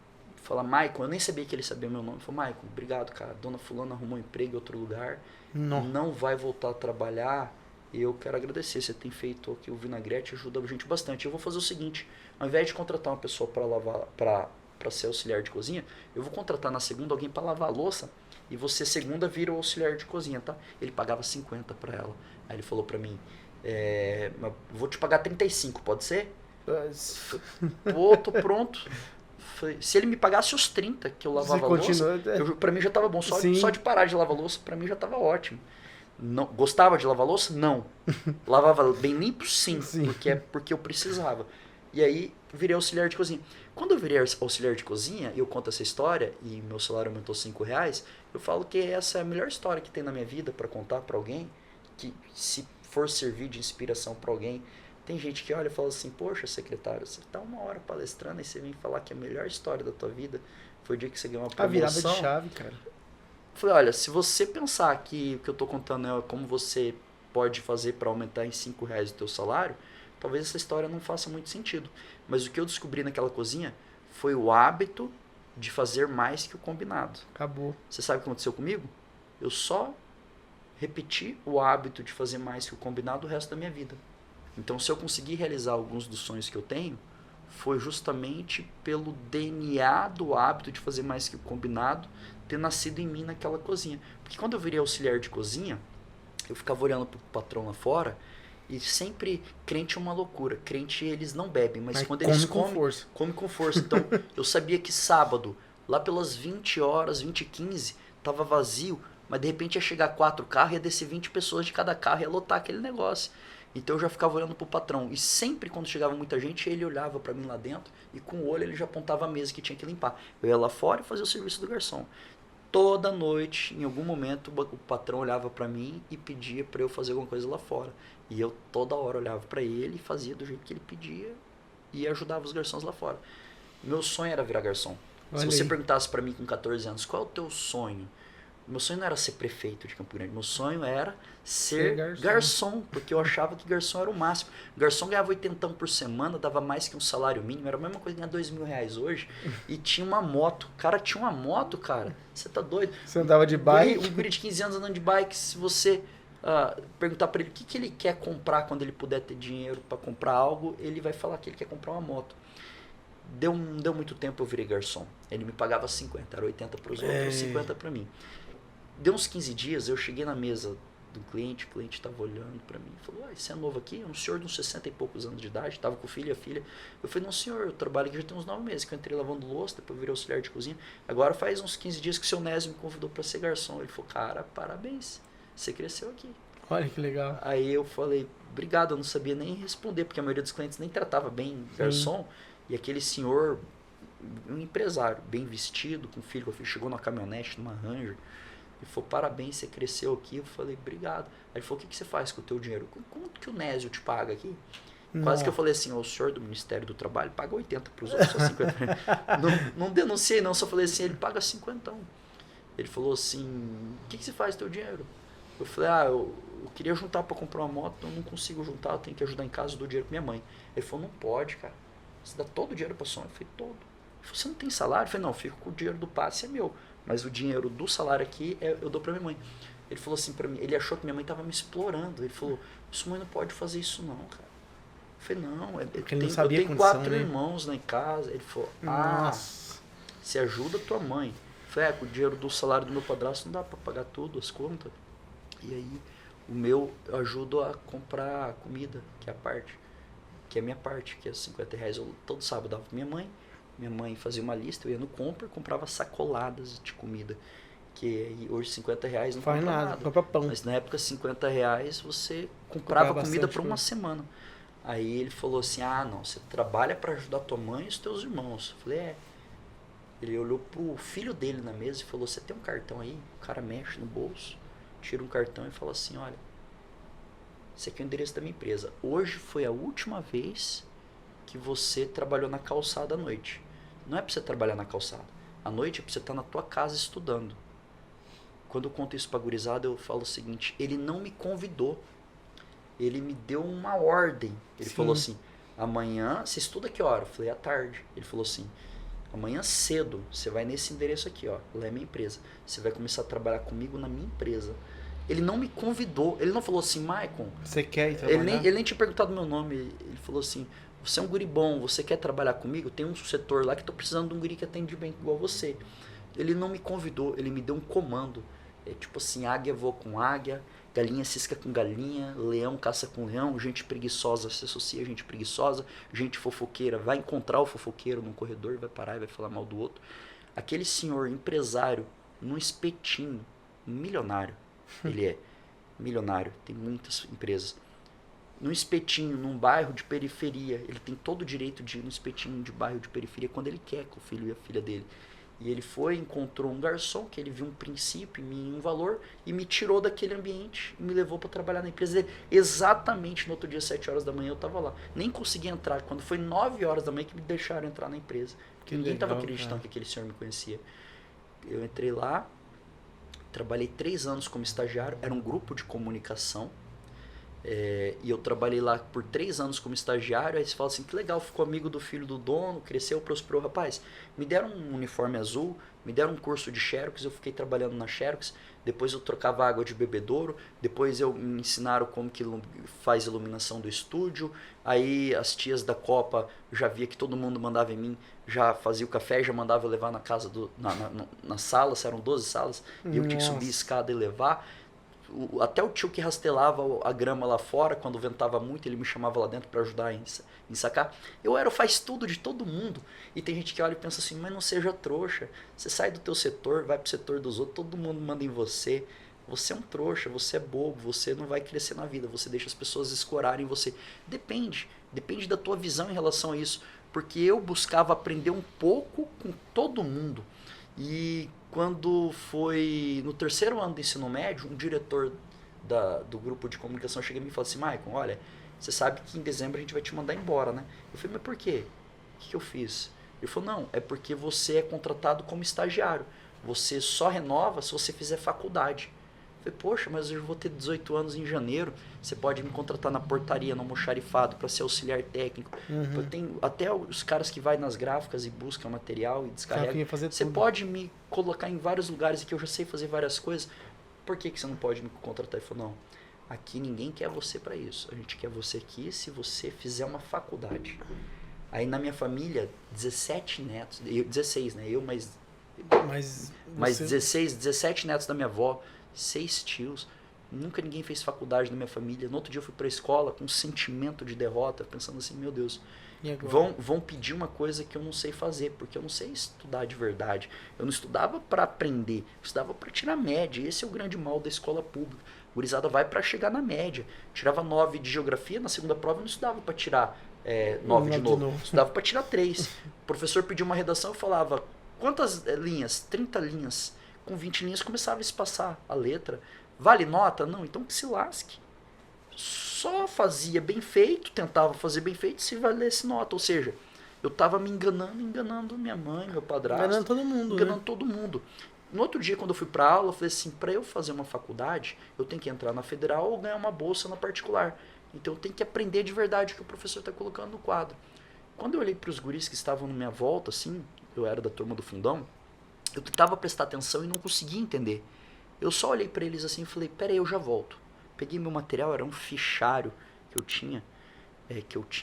fala, Maicon, eu nem sabia que ele sabia meu nome. Ele falou, Maicon, obrigado, cara. Dona fulana arrumou um emprego em outro lugar. Não vai voltar a trabalhar. Eu quero agradecer. Você tem feito aqui o vinagrete, ajuda a gente bastante. Eu vou fazer o seguinte, ao invés de contratar uma pessoa para lavar, para ser auxiliar de cozinha, eu vou contratar na segunda alguém para lavar a louça e você segunda vira o auxiliar de cozinha, tá? Ele pagava 50 para ela. Aí ele falou para mim, vou te pagar 35, pode ser? Pô, tô pronto. Se ele me pagasse os 30 que eu lavava a louça, pra mim já tava bom. Só de parar de lavar a louça, pra mim já tava ótimo. Não, gostava de lavar louça? Não. Lavava bem limpo? Sim. Porque eu precisava. E aí virei auxiliar de cozinha. Quando eu virei auxiliar de cozinha, eu conto essa história e meu salário aumentou R$5, eu falo que essa é a melhor história que tem na minha vida para contar para alguém, que se for servir de inspiração para alguém. Tem gente que olha e fala assim, poxa, secretário, você tá 1 hora palestrando e você vem falar que a melhor história da tua vida foi o dia que você ganhou uma promoção. A virada de chave, cara. Eu falei, olha, se você pensar que o que eu tô contando é como você pode fazer para aumentar em R$5 o teu salário, talvez essa história não faça muito sentido. Mas o que eu descobri naquela cozinha foi o hábito de fazer mais que o combinado. Acabou. Você sabe o que aconteceu comigo? Eu só repeti o hábito de fazer mais que o combinado o resto da minha vida. Então, se eu conseguir realizar alguns dos sonhos que eu tenho, foi justamente pelo DNA do hábito de fazer mais que o combinado ter nascido em mim naquela cozinha. Porque quando eu virei auxiliar de cozinha, eu ficava olhando pro patrão lá fora e sempre, crente é uma loucura. Crente, eles não bebem, mas quando eles comem com força. Então, eu sabia que sábado, lá pelas 20 horas, 20h15, tava vazio, mas de repente ia chegar 4 carros, ia descer 20 pessoas de cada carro e ia lotar aquele negócio. Então eu já ficava olhando pro patrão. E sempre quando chegava muita gente, ele olhava para mim lá dentro e com o olho ele já apontava a mesa que tinha que limpar. Eu ia lá fora e fazia o serviço do garçom. Toda noite, em algum momento, o patrão olhava para mim e pedia para eu fazer alguma coisa lá fora. E eu toda hora olhava para ele e fazia do jeito que ele pedia e ajudava os garçons lá fora. Meu sonho era virar garçom. Se você perguntasse para mim com 14 anos, qual é o teu sonho? Meu sonho não era ser prefeito de Campo Grande. Meu sonho era ser garçom, porque eu achava que garçom era o máximo. Garçom ganhava 80 por semana, dava mais que um salário mínimo. Era a mesma coisa que ganhar R$2.000 hoje. E tinha uma moto. O cara tinha uma moto, cara. Você tá doido? Você andava de bike? Um guri de 15 anos andando de bike. Se você perguntar para ele o que ele quer comprar quando ele puder ter dinheiro para comprar algo, ele vai falar que ele quer comprar uma moto. Não deu muito tempo eu virei garçom. Ele me pagava 50, era 80 para os outros, 50 para mim. Deu uns 15 dias, eu cheguei na mesa do cliente, o cliente estava olhando para mim e falou, você é novo aqui? É um senhor de uns 60 e poucos anos de idade, estava com o filho e a filha. Eu falei, não senhor, eu trabalho aqui já tem uns 9 meses, que eu entrei lavando louça, depois virei auxiliar de cozinha. Agora faz uns 15 dias que o seu Nésio me convidou para ser garçom. Ele falou, cara, parabéns, você cresceu aqui. Olha que legal. Aí eu falei, obrigado, eu não sabia nem responder, porque a maioria dos clientes nem tratava bem garçom. E aquele senhor um empresário, bem vestido, com filho, chegou numa caminhonete, numa Ranger. Ele falou, parabéns, você cresceu aqui. Eu falei, obrigado. Aí ele falou, o que você faz com o teu dinheiro? Quanto que o Nésio te paga aqui? Quase que eu falei assim, o senhor do Ministério do Trabalho paga 80 para os outros, só 50. Não denunciei não, só falei assim, ele paga 50. Ele falou assim, o que você faz com o teu dinheiro? Eu falei, eu queria juntar para comprar uma moto, eu não consigo juntar, eu tenho que ajudar em casa, eu dou dinheiro pra minha mãe. Ele falou, não pode, cara, você dá todo o dinheiro pra sua mãe. Eu falei, todo. Ele falou, você não tem salário? Eu falei, não, eu fico com o dinheiro do passe, é meu, mas o dinheiro do salário aqui eu dou pra minha mãe. Ele falou assim pra mim, ele achou que minha mãe tava me explorando, ele falou, sua mãe não pode fazer isso não, cara. Eu falei, não, eu tenho 4 irmãos lá em casa. Ele falou, você ajuda a tua mãe. Eu falei, com o dinheiro do salário do meu padrasto não dá pra pagar tudo, as contas. E aí, o meu, eu ajudo a comprar comida, que é a parte, que é a minha parte, que é R$50. Eu todo sábado dava pra minha mãe fazia uma lista, eu ia no Compra, comprava sacoladas de comida. Que hoje R$50 não faz compra nada. Compra pão. Mas na época R$50 você comprava comida por uma semana. Aí ele falou assim, não, você trabalha para ajudar tua mãe e os teus irmãos. Eu falei, Ele olhou pro filho dele na mesa e falou, você tem um cartão aí? O cara mexe no bolso, tira um cartão e fala assim, olha, esse aqui é o endereço da minha empresa. Hoje foi a última vez que você trabalhou na calçada à noite. Não é para você trabalhar na calçada. À noite é para você estar na tua casa estudando. Quando eu conto isso pra gurizada, eu falo o seguinte, ele não me convidou. Ele me deu uma ordem. Ele falou assim, amanhã, você estuda que hora? Eu falei, à tarde. Ele falou assim, amanhã cedo, você vai nesse endereço aqui, ó, lá é minha empresa. Você vai começar a trabalhar comigo na minha empresa. Ele não me convidou, ele não falou assim, Maicon, você quer ir trabalhar? Ele nem tinha perguntado meu nome, ele falou assim, você é um guri bom, você quer trabalhar comigo? Tem um setor lá que tô precisando de um guri que atende bem igual você. Ele não me convidou, ele me deu um comando. É tipo assim, águia voa com águia, galinha cisca com galinha, leão caça com leão, gente preguiçosa se associa a gente preguiçosa, gente fofoqueira vai encontrar o fofoqueiro num corredor, vai parar e vai falar mal do outro. Aquele senhor empresário, num espetinho, milionário, ele é milionário, tem muitas empresas, num espetinho, num bairro de periferia, ele tem todo o direito de ir num espetinho de bairro de periferia quando ele quer com o filho e a filha dele. E ele foi, encontrou um garçom, que ele viu um princípio em mim, um valor, e me tirou daquele ambiente e me levou para trabalhar na empresa dele. Exatamente no outro dia, 7 horas da manhã, eu estava lá. Nem consegui entrar. Quando foi 9 horas da manhã que me deixaram entrar na empresa. Porque ninguém estava acreditando que aquele senhor me conhecia. Eu entrei lá, trabalhei 3 anos como estagiário, era um grupo de comunicação. E eu trabalhei lá por 3 anos como estagiário. Aí você fala assim, que legal, ficou amigo do filho do dono, cresceu, prosperou. Rapaz, me deram um uniforme azul, me deram um curso de Xerox, eu fiquei trabalhando na Xerox. Depois eu trocava água de bebedouro. Depois me ensinaram como que faz iluminação do estúdio. Aí as tias da Copa, já via que todo mundo mandava em mim, já fazia o café, já mandava eu levar na casa, na sala, eram 12 salas, e eu tinha que subir a escada e levar. Até o tio que rastelava a grama lá fora, quando ventava muito, ele me chamava lá dentro para ajudar em sacar. Eu era o faz tudo de todo mundo. E tem gente que olha e pensa assim, mas não seja trouxa. Você sai do teu setor, vai pro setor dos outros, todo mundo manda em você. Você é um trouxa, você é bobo, você não vai crescer na vida, você deixa as pessoas escorarem você. Depende da tua visão em relação a isso. Porque eu buscava aprender um pouco com todo mundo. E quando foi no 3º ano do ensino médio, um diretor do grupo de comunicação chega em mim e fala assim, Maicon, olha, você sabe que em dezembro a gente vai te mandar embora, né? Eu falei, mas por quê? O que eu fiz? Ele falou, não, é porque você é contratado como estagiário. Você só renova se você fizer faculdade. Eu falei, poxa, mas eu vou ter 18 anos em janeiro, você pode me contratar na portaria, no almoxarifado, para ser auxiliar técnico. Eu tenho até os caras que vai nas gráficas e buscam material e descarrega. Você pode me colocar em vários lugares que eu já sei fazer várias coisas. Por que você não pode me contratar? Ele falou, não, aqui ninguém quer você para isso. A gente quer você aqui se você fizer uma faculdade. Aí na minha família, 17 netos, 16, né? Eu mais 16, 17 netos da minha avó, 6 tios. Nunca ninguém fez faculdade na minha família. No outro dia eu fui para a escola com um sentimento de derrota, pensando assim, meu Deus, vão pedir uma coisa que eu não sei fazer, porque eu não sei estudar de verdade. Eu não estudava para aprender, eu estudava para tirar média. Esse é o grande mal da escola pública. A gurizada vai para chegar na média. Tirava 9 de geografia, na segunda prova eu não estudava para tirar 9 de novo. Estudava para tirar 3. professor pediu uma redação, eu falava, quantas linhas? 30 linhas. Com 20 linhas começava a espaçar a letra. Vale nota? Não, então que se lasque. Só fazia bem feito, tentava fazer bem feito se valesse nota. Ou seja, eu estava me enganando minha mãe, meu padrasto. Enganando todo mundo. Enganando todo mundo. No outro dia, quando eu fui para aula, eu falei assim, para eu fazer uma faculdade, eu tenho que entrar na federal ou ganhar uma bolsa na particular. Então eu tenho que aprender de verdade o que o professor está colocando no quadro. Quando eu olhei para os guris que estavam na minha volta, assim, eu era da turma do fundão, eu tentava prestar atenção e não conseguia entender. Eu só olhei para eles assim e falei, peraí, eu já volto. Peguei meu material, era um fichário que eu tinha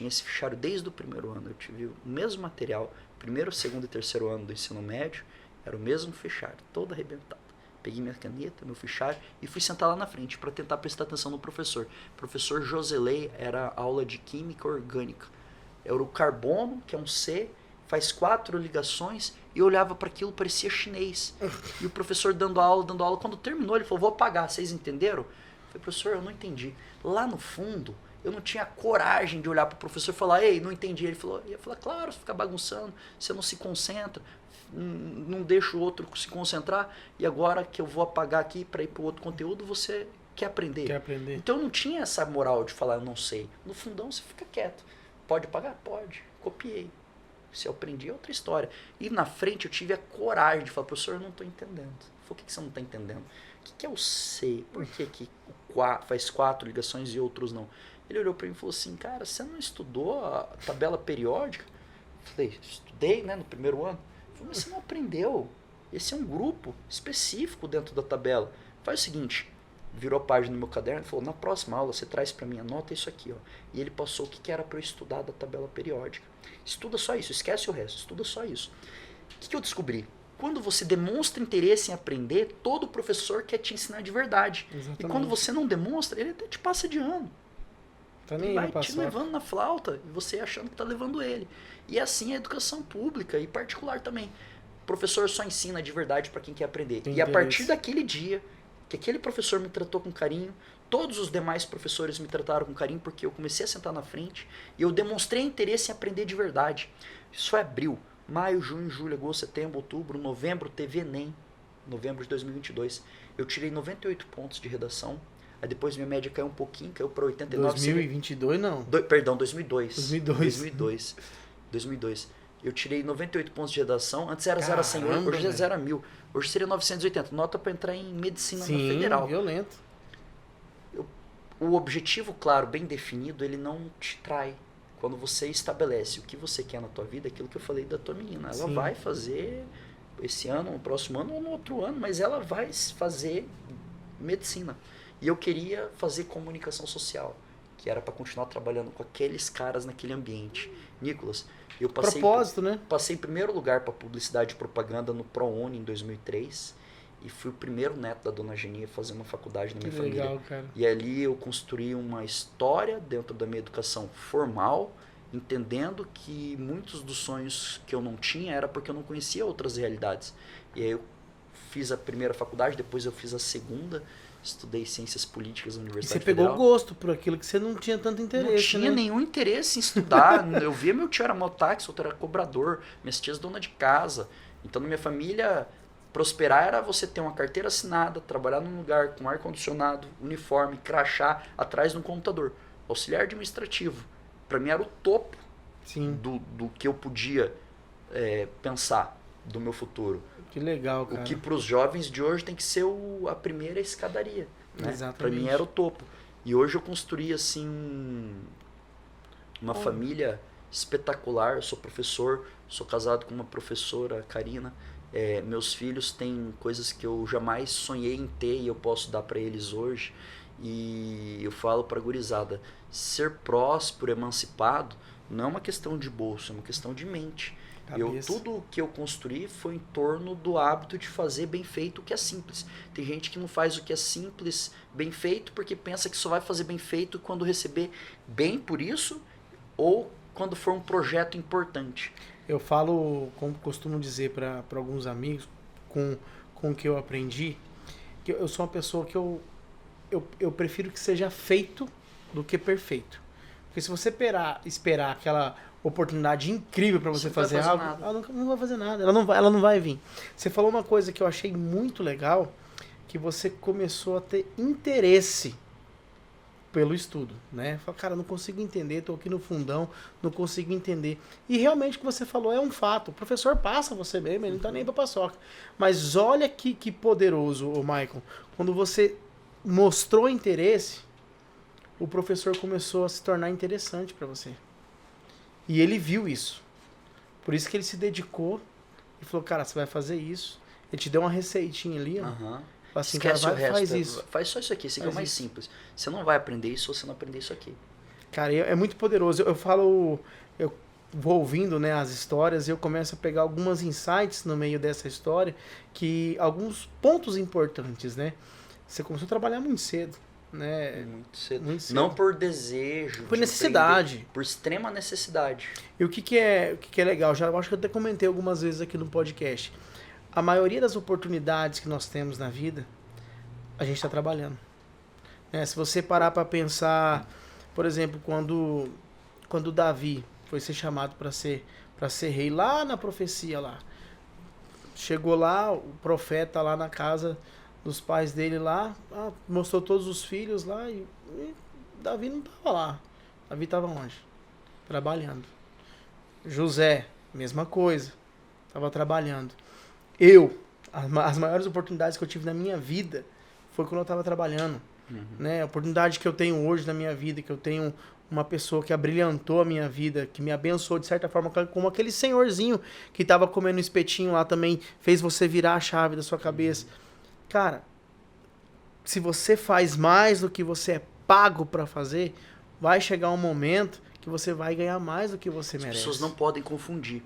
esse fichário desde o primeiro ano. Eu tive o mesmo material, primeiro, segundo e terceiro ano do ensino médio, era o mesmo fichário, todo arrebentado. Peguei minha caneta, meu fichário e fui sentar lá na frente para tentar prestar atenção no professor. O professor Joselei era aula de química orgânica. Era o carbono, que é um C, faz 4 ligações, e eu olhava para aquilo, parecia chinês. E o professor dando aula, quando terminou ele falou, vou apagar, vocês entenderam? Eu falei, professor, eu não entendi. Lá no fundo, eu não tinha coragem de olhar para o professor e falar, ei, não entendi. Ele falou, eu ia falar, claro, você fica bagunçando, você não se concentra, não deixa o outro se concentrar, e agora que eu vou apagar aqui para ir para o outro conteúdo, você quer aprender. Então eu não tinha essa moral de falar, eu não sei. No fundão você fica quieto. Pode pagar? Pode. Copiei. Se eu aprendi é outra história. E na frente eu tive a coragem de falar, professor, eu não estou entendendo. Por que você não está entendendo? O que é o C? Por que faz 4 ligações e outros não? Ele olhou para mim e falou assim, cara, você não estudou a tabela periódica? Eu falei, estudei, né, no primeiro ano. Ele falou, mas você não aprendeu. Esse é um grupo específico dentro da tabela. Faz o seguinte, virou a página no meu caderno e falou, na próxima aula você traz para mim, anota isso aqui. Ó. E ele passou o que era para eu estudar da tabela periódica. Estuda só isso, esquece o resto, estuda só isso. O que eu descobri? Quando você demonstra interesse em aprender, todo professor quer te ensinar de verdade. Exatamente. E quando você não demonstra, ele até te passa de ano. Tá nem ele vai te levando na flauta e você achando que está levando ele. E assim é a educação pública e particular também. O professor só ensina de verdade para quem quer aprender. E a partir daquele dia que aquele professor me tratou com carinho, todos os demais professores me trataram com carinho porque eu comecei a sentar na frente e eu demonstrei interesse em aprender de verdade. Isso é abril, maio, junho, julho, agosto, setembro, outubro, novembro, teve Enem, novembro de 2022. Eu tirei 98 pontos de redação, aí depois minha média caiu um pouquinho, caiu para 89. 2022 não? Perdão, 2002. 2002. Eu tirei 98 pontos de redação, antes era 0 a 100, hoje é 0 a 1000. Hoje seria 980, nota para entrar em medicina na federal. Violento. O objetivo, claro, bem definido, ele não te trai. Quando você estabelece o que você quer na tua vida, aquilo que eu falei da tua menina, ela vai fazer esse ano, no próximo ano ou no outro ano, mas ela vai fazer medicina. E eu queria fazer comunicação social, que era para continuar trabalhando com aqueles caras naquele ambiente. Nicolas, eu passei, passei em primeiro lugar para publicidade e propaganda no ProUni em 2003 e fui o primeiro neto da dona Genia a fazer uma faculdade na minha família. Legal, cara. E ali eu construí uma história dentro da minha educação formal, entendendo que muitos dos sonhos que eu não tinha era porque eu não conhecia outras realidades. E aí eu fiz a primeira faculdade, depois eu fiz a segunda, estudei Ciências Políticas na Universidade Federal. Você pegou gosto por aquilo que você não tinha tanto interesse, Não tinha nenhum interesse em estudar. Eu via meu tio era mototáxi, outro era cobrador, minhas tias dona de casa. Então na minha família, prosperar era você ter uma carteira assinada, trabalhar num lugar com ar-condicionado, uniforme, crachá, atrás de um computador. Auxiliar administrativo. Para mim era o topo do que eu podia pensar do meu futuro. Que legal, cara. O que para os jovens de hoje tem que ser a primeira escadaria. Né? Para mim era o topo. E hoje eu construí assim uma família espetacular. Eu sou professor, sou casado com uma professora, Karina. Meus filhos têm coisas que eu jamais sonhei em ter e eu posso dar para eles hoje. E eu falo para a gurizada, ser próspero, emancipado, não é uma questão de bolso, é uma questão de mente. Tudo que eu construí foi em torno do hábito de fazer bem feito o que é simples. Tem gente que não faz o que é simples bem feito porque pensa que só vai fazer bem feito quando receber bem por isso ou quando for um projeto importante. Eu falo, como costumo dizer para alguns amigos, com o que eu aprendi, que eu sou uma pessoa que eu prefiro que seja feito do que perfeito. Porque se você esperar oportunidade incrível para você fazer algo, nada. ela não vai fazer nada, ela não vai vir. Você falou uma coisa que eu achei muito legal, que você começou a ter interesse pelo estudo, né? Fala, cara, não consigo entender, tô aqui no fundão, não consigo entender. E realmente o que você falou é um fato. O professor passa você mesmo, ele não tá nem pra paçoca. Mas olha que poderoso, o Michael. Quando você mostrou interesse, o professor começou a se tornar interessante para você. E ele viu isso. Por isso que ele se dedicou e falou, cara, você vai fazer isso. Ele te deu uma receitinha ali, ó. Uhum. Assim, Esquece cara, o resto. faz isso. Faz só isso aqui, isso aqui é o mais simples. Você não vai aprender isso se você não aprender isso aqui. Cara, é muito poderoso. Eu vou ouvindo, né, as histórias e eu começo a pegar algumas insights no meio dessa história, que alguns pontos importantes, né? Você começou a trabalhar muito cedo, né? Muito cedo. Muito cedo. Não por desejo. Por necessidade. Empreender, por extrema necessidade. E o que é legal, já acho que eu até comentei algumas vezes aqui no podcast. A maioria das oportunidades que nós temos na vida, a gente está trabalhando. Né? Se você parar para pensar, por exemplo, quando Davi foi ser chamado para ser rei, lá na profecia lá, chegou lá, o profeta lá na casa dos pais dele lá, mostrou todos os filhos lá e Davi não estava lá. Davi estava onde? Trabalhando. José, mesma coisa, estava trabalhando. As maiores oportunidades que eu tive na minha vida foi quando eu estava trabalhando. Né? A oportunidade que eu tenho hoje na minha vida, que eu tenho uma pessoa que abrilhantou a minha vida, que me abençoou de certa forma, como aquele senhorzinho que estava comendo um espetinho lá também, fez você virar a chave da sua cabeça. Cara, se você faz mais do que você é pago para fazer, vai chegar um momento que você vai ganhar mais do que você merece. As pessoas não podem confundir.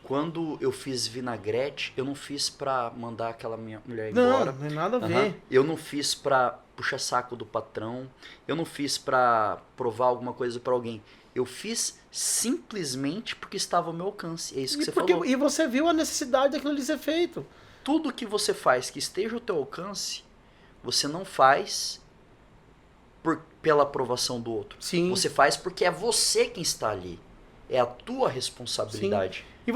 Quando eu fiz vinagrete, eu não fiz pra mandar aquela minha mulher embora. Não, não tem nada a ver. Eu não fiz pra puxar saco do patrão. Eu não fiz pra provar alguma coisa pra alguém. Eu fiz simplesmente porque estava ao meu alcance. É isso que você falou. E você viu a necessidade daquilo ali ser feito. Tudo que você faz que esteja ao teu alcance, você não faz pela aprovação do outro. Sim. Você faz porque é você quem está ali. É a tua responsabilidade. Sim. E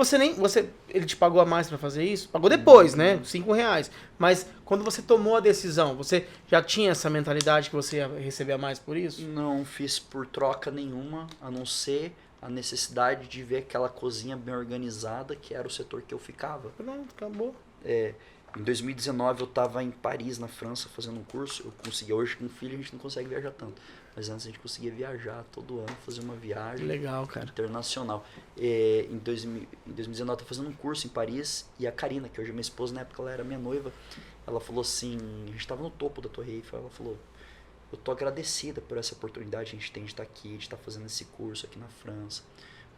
ele te pagou a mais pra fazer isso? Pagou depois, né? R$5. Mas quando você tomou a decisão, você já tinha essa mentalidade que você ia receber a mais por isso? Não fiz por troca nenhuma, a não ser a necessidade de ver aquela cozinha bem organizada, que era o setor que eu ficava. Pronto, acabou. Em 2019 eu estava em Paris, na França, fazendo um curso. Eu conseguia, hoje com filho a gente não consegue viajar tanto. Mas antes a gente conseguia viajar todo ano, fazer uma viagem legal, cara, internacional. Em 2019 eu estava fazendo um curso em Paris e a Karina, que hoje é minha esposa, na época ela era minha noiva, ela falou assim, a gente estava no topo da Torre Eiffel, ela falou, eu tô agradecida por essa oportunidade que a gente tem de estar aqui, de estar fazendo esse curso aqui na França.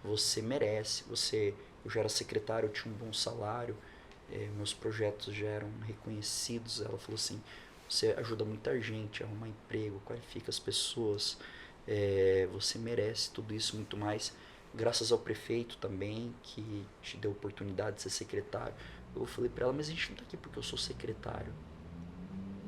Você merece, eu já era secretário, eu tinha um bom salário, meus projetos já eram reconhecidos. Ela falou assim, você ajuda muita gente a arrumar emprego, qualifica as pessoas, você merece tudo isso, muito mais. Graças ao prefeito também, que te deu a oportunidade de ser secretário. Eu falei pra ela, mas a gente não tá aqui porque eu sou secretário.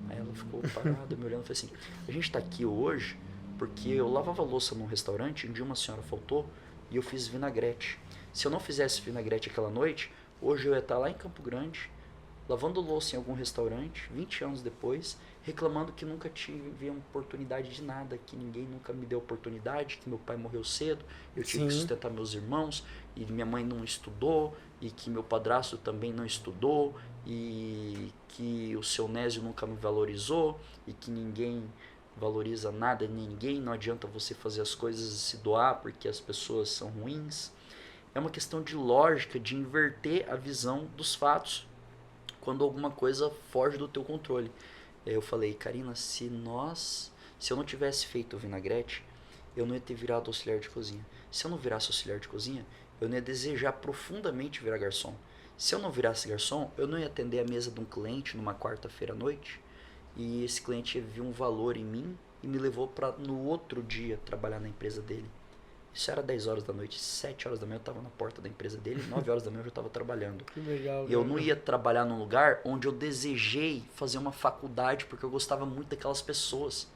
Aí ela ficou parada, me olhando e falou assim, a gente tá aqui hoje porque eu lavava louça num restaurante, um dia uma senhora faltou e eu fiz vinagrete. Se eu não fizesse vinagrete aquela noite, hoje eu ia estar lá em Campo Grande, lavando louça em algum restaurante, 20 anos depois, reclamando que nunca tive oportunidade de nada, que ninguém nunca me deu oportunidade, que meu pai morreu cedo, eu tive que sustentar meus irmãos, e minha mãe não estudou, e que meu padrasto também não estudou, e que o seu Nésio nunca me valorizou, e que ninguém valoriza nada, ninguém, não adianta você fazer as coisas e se doar porque as pessoas são ruins. É uma questão de lógica, de inverter a visão dos fatos quando alguma coisa foge do teu controle. Eu falei, Karina, se eu não tivesse feito o vinagrete, eu não ia ter virado auxiliar de cozinha. Se eu não virasse auxiliar de cozinha, eu não ia desejar profundamente virar garçom. Se eu não virasse garçom, eu não ia atender a mesa de um cliente numa quarta-feira à noite, e esse cliente viu um valor em mim e me levou para no outro dia trabalhar na empresa dele. Isso era 10 horas da noite, 7 horas da manhã eu estava na porta da empresa dele, 9 horas da manhã eu já estava trabalhando. Que legal. E eu não ia trabalhar num lugar onde eu desejei fazer uma faculdade, porque eu gostava muito daquelas pessoas.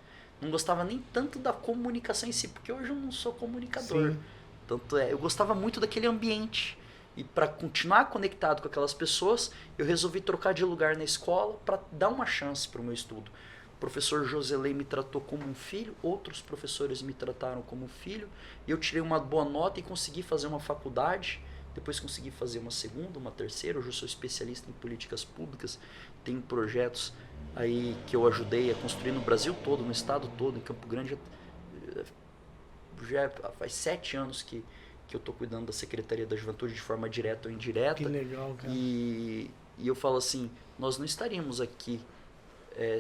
Não gostava nem tanto da comunicação em si, porque hoje eu não sou comunicador. Sim. Tanto é, eu gostava muito daquele ambiente. E para continuar conectado com aquelas pessoas, eu resolvi trocar de lugar na escola para dar uma chance para o meu estudo. O professor Joselei me tratou como um filho, outros professores me trataram como um filho, e eu tirei uma boa nota e consegui fazer uma faculdade. Depois consegui fazer uma segunda, uma terceira. Hoje eu sou especialista em políticas públicas, tenho projetos aí que eu ajudei a construir no Brasil todo, no estado todo, em Campo Grande. Já faz 7 anos que eu estou cuidando da Secretaria da Juventude de forma direta ou indireta. Que legal, cara. E eu falo assim, nós não estaríamos aqui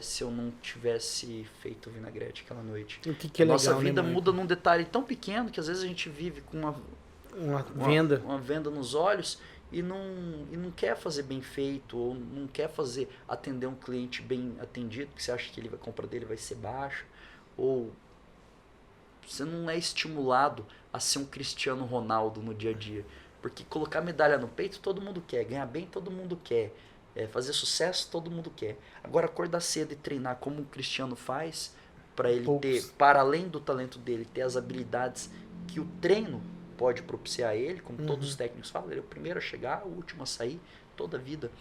se eu não tivesse feito o vinagrete aquela noite. O que é legal, Nossa vida né, muda num detalhe tão pequeno que às vezes a gente vive com uma venda. Uma venda nos olhos e não quer fazer bem feito, ou não quer atender um cliente bem atendido, porque você acha que a compra dele vai ser baixa, ou você não é estimulado a ser um Cristiano Ronaldo no dia a dia. Porque colocar medalha no peito todo mundo quer, ganhar bem todo mundo quer, fazer sucesso todo mundo quer. Agora acordar cedo e treinar como um Cristiano faz, para ele ter, para além do talento dele, ter as habilidades que o treino pode propiciar ele, como todos os técnicos falam, ele é o primeiro a chegar, o último a sair, toda a vida.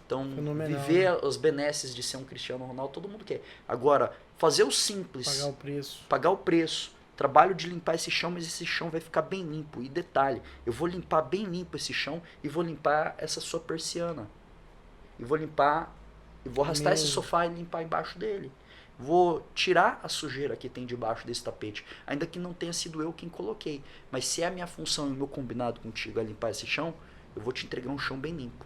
Então, viver os benesses de ser um Cristiano Ronaldo, todo mundo quer. Agora, fazer o simples. Pagar o preço. Trabalho de limpar esse chão, mas esse chão vai ficar bem limpo. E detalhe, eu vou limpar bem limpo esse chão e vou limpar essa sua persiana. E vou arrastar esse sofá e limpar embaixo dele. Vou tirar a sujeira que tem debaixo desse tapete, ainda que não tenha sido eu quem coloquei. Mas se é a minha função e o meu combinado contigo é limpar esse chão, eu vou te entregar um chão bem limpo.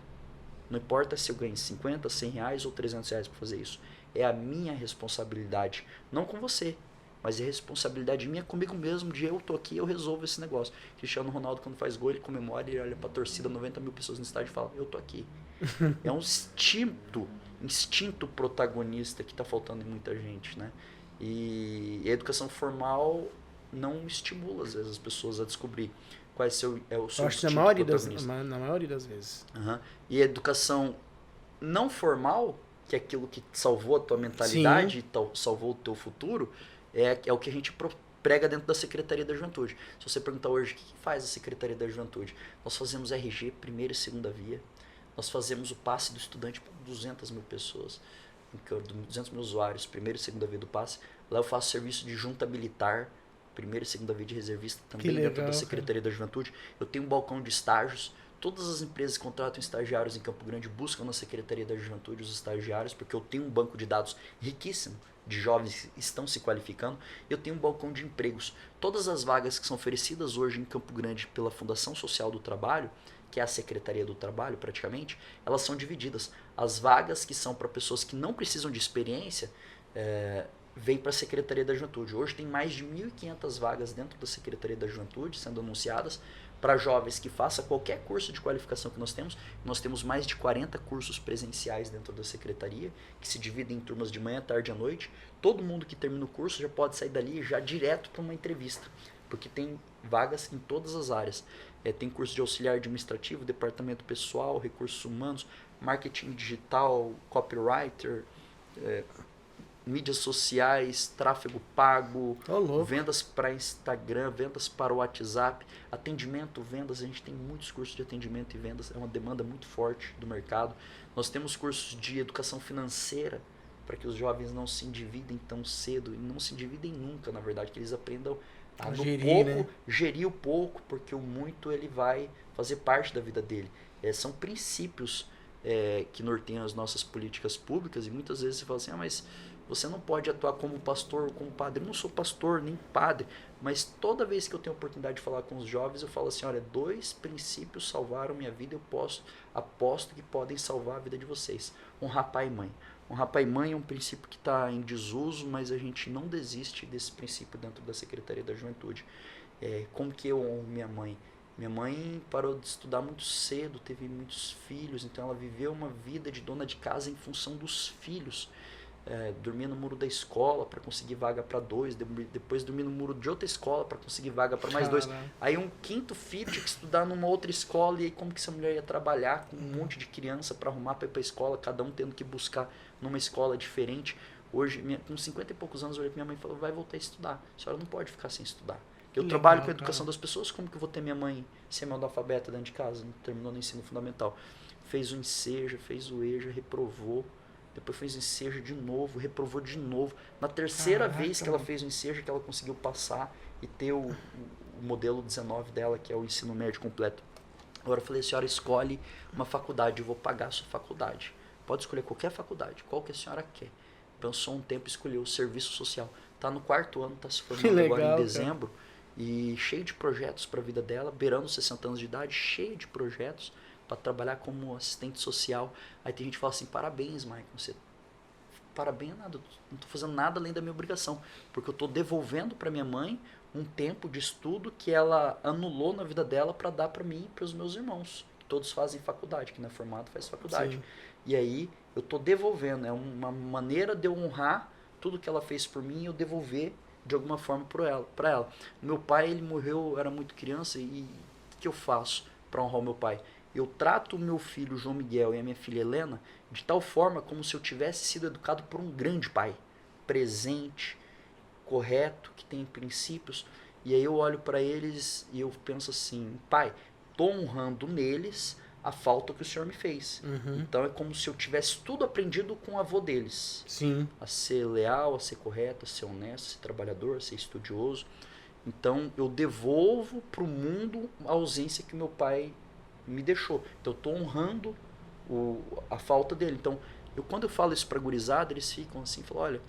Não importa se eu ganho 50, 100 reais ou 300 reais para fazer isso. É a minha responsabilidade, não com você, mas é responsabilidade minha comigo mesmo, de eu tô aqui, eu resolvo esse negócio. Cristiano Ronaldo, quando faz gol, ele comemora, ele olha pra torcida, 90 mil pessoas no estádio e fala, eu tô aqui. É um instinto protagonista que está faltando em muita gente, né? E a educação formal não estimula, às vezes, as pessoas a descobrir qual é o seu instinto protagonista. Na maioria das vezes. E a educação não formal, que é aquilo que salvou a tua mentalidade e salvou o teu futuro, é o que a gente prega dentro da Secretaria da Juventude. Se você perguntar hoje, o que faz a Secretaria da Juventude? Nós fazemos RG, primeira e segunda via. Nós fazemos o passe do estudante para 200 mil pessoas, 200 mil usuários, primeira e segunda via do passe. Lá eu faço serviço de junta militar, primeira e segunda via de reservista, também dentro da Secretaria da Juventude. Eu tenho um balcão de estágios. Todas as empresas que contratam estagiários em Campo Grande buscam na Secretaria da Juventude os estagiários, porque eu tenho um banco de dados riquíssimo de jovens que estão se qualificando. Eu tenho um balcão de empregos. Todas as vagas que são oferecidas hoje em Campo Grande pela Fundação Social do Trabalho, que é a Secretaria do Trabalho praticamente, elas são divididas. As vagas que são para pessoas que não precisam de experiência, vêm para a Secretaria da Juventude. Hoje tem mais de 1.500 vagas dentro da Secretaria da Juventude sendo anunciadas para jovens que façam qualquer curso de qualificação que nós temos. Nós temos mais de 40 cursos presenciais dentro da Secretaria, que se dividem em turmas de manhã, tarde e à noite. Todo mundo que termina o curso já pode sair dali já direto para uma entrevista, porque tem vagas em todas as áreas. Tem curso de auxiliar administrativo, departamento pessoal, recursos humanos, marketing digital, copywriter, mídias sociais, tráfego pago, vendas para Instagram, vendas para o WhatsApp, atendimento, vendas. A gente tem muitos cursos de atendimento e vendas, é uma demanda muito forte do mercado. Nós temos cursos de educação financeira, para que os jovens não se endividem tão cedo, e não se endividem nunca, na verdade, que eles aprendam a gerir o pouco, porque o muito ele vai fazer parte da vida dele. São princípios que norteiam as nossas políticas públicas, e muitas vezes você fala assim, mas você não pode atuar como pastor ou como padre. Eu não sou pastor nem padre, mas toda vez que eu tenho a oportunidade de falar com os jovens, eu falo assim, olha, 2 princípios salvaram minha vida, aposto que podem salvar a vida de vocês. Honrar pai e mãe. Honrar pai e mãe é um princípio que está em desuso, mas a gente não desiste desse princípio dentro da Secretaria da Juventude. Como que eu honro minha mãe? Minha mãe parou de estudar muito cedo, teve muitos filhos, então ela viveu uma vida de dona de casa em função dos filhos. Dormia no muro da escola para conseguir vaga para 2, depois dormia no muro de outra escola para conseguir vaga para mais 2. Aí um 5º filho tinha que estudar numa outra escola, e aí como que essa mulher ia trabalhar com um monte de criança para arrumar para ir para a escola, cada um tendo que buscar numa escola diferente. Hoje, com 50 e poucos anos, eu olhei para minha mãe e falei, vai voltar a estudar, a senhora não pode ficar sem estudar. Eu trabalho com a educação das pessoas, como que eu vou ter minha mãe semi-analfabeta dentro de casa, não terminou no ensino fundamental? Fez o enseja, fez o EJA, reprovou, depois fez o enseja de novo, reprovou de novo. Na terceira vez que ela fez o enseja, que ela conseguiu passar e ter o modelo 19 dela, que é o ensino médio completo. Agora eu falei, a senhora escolhe uma faculdade, eu vou pagar a sua faculdade. Pode escolher qualquer faculdade, qual que a senhora quer. Pensou um tempo, escolheu o serviço social. Está no 4º ano, está se formando agora em dezembro. Cara. E cheio de projetos para a vida dela, beirando 60 anos de idade, cheio de projetos para trabalhar como assistente social. Aí tem gente que fala assim, parabéns, Michael, você... Parabéns nada, não estou fazendo nada além da minha obrigação, porque eu estou devolvendo para minha mãe um tempo de estudo que ela anulou na vida dela para dar para mim e para os meus irmãos, que todos fazem faculdade, que não é formado faz faculdade. Sim. E aí eu estou devolvendo, é uma maneira de eu honrar tudo que ela fez por mim e eu devolver de alguma forma para ela. Meu pai, ele morreu, eu era muito criança, e o que eu faço para honrar o meu pai? Eu trato o meu filho João Miguel e a minha filha Helena de tal forma como se eu tivesse sido educado por um grande pai, presente, correto, que tem princípios. E aí eu olho para eles e eu penso assim, pai, tô honrando neles a falta que o senhor me fez. Uhum. Então é como se eu tivesse tudo aprendido com o avô deles. Sim. A ser leal, a ser correto, a ser honesto, a ser trabalhador, a ser estudioso. Então eu devolvo para o mundo a ausência que meu pai me deixou. Então eu estou honrando a falta dele. Então quando eu falo isso para a gurizada, eles ficam assim, falam, olha,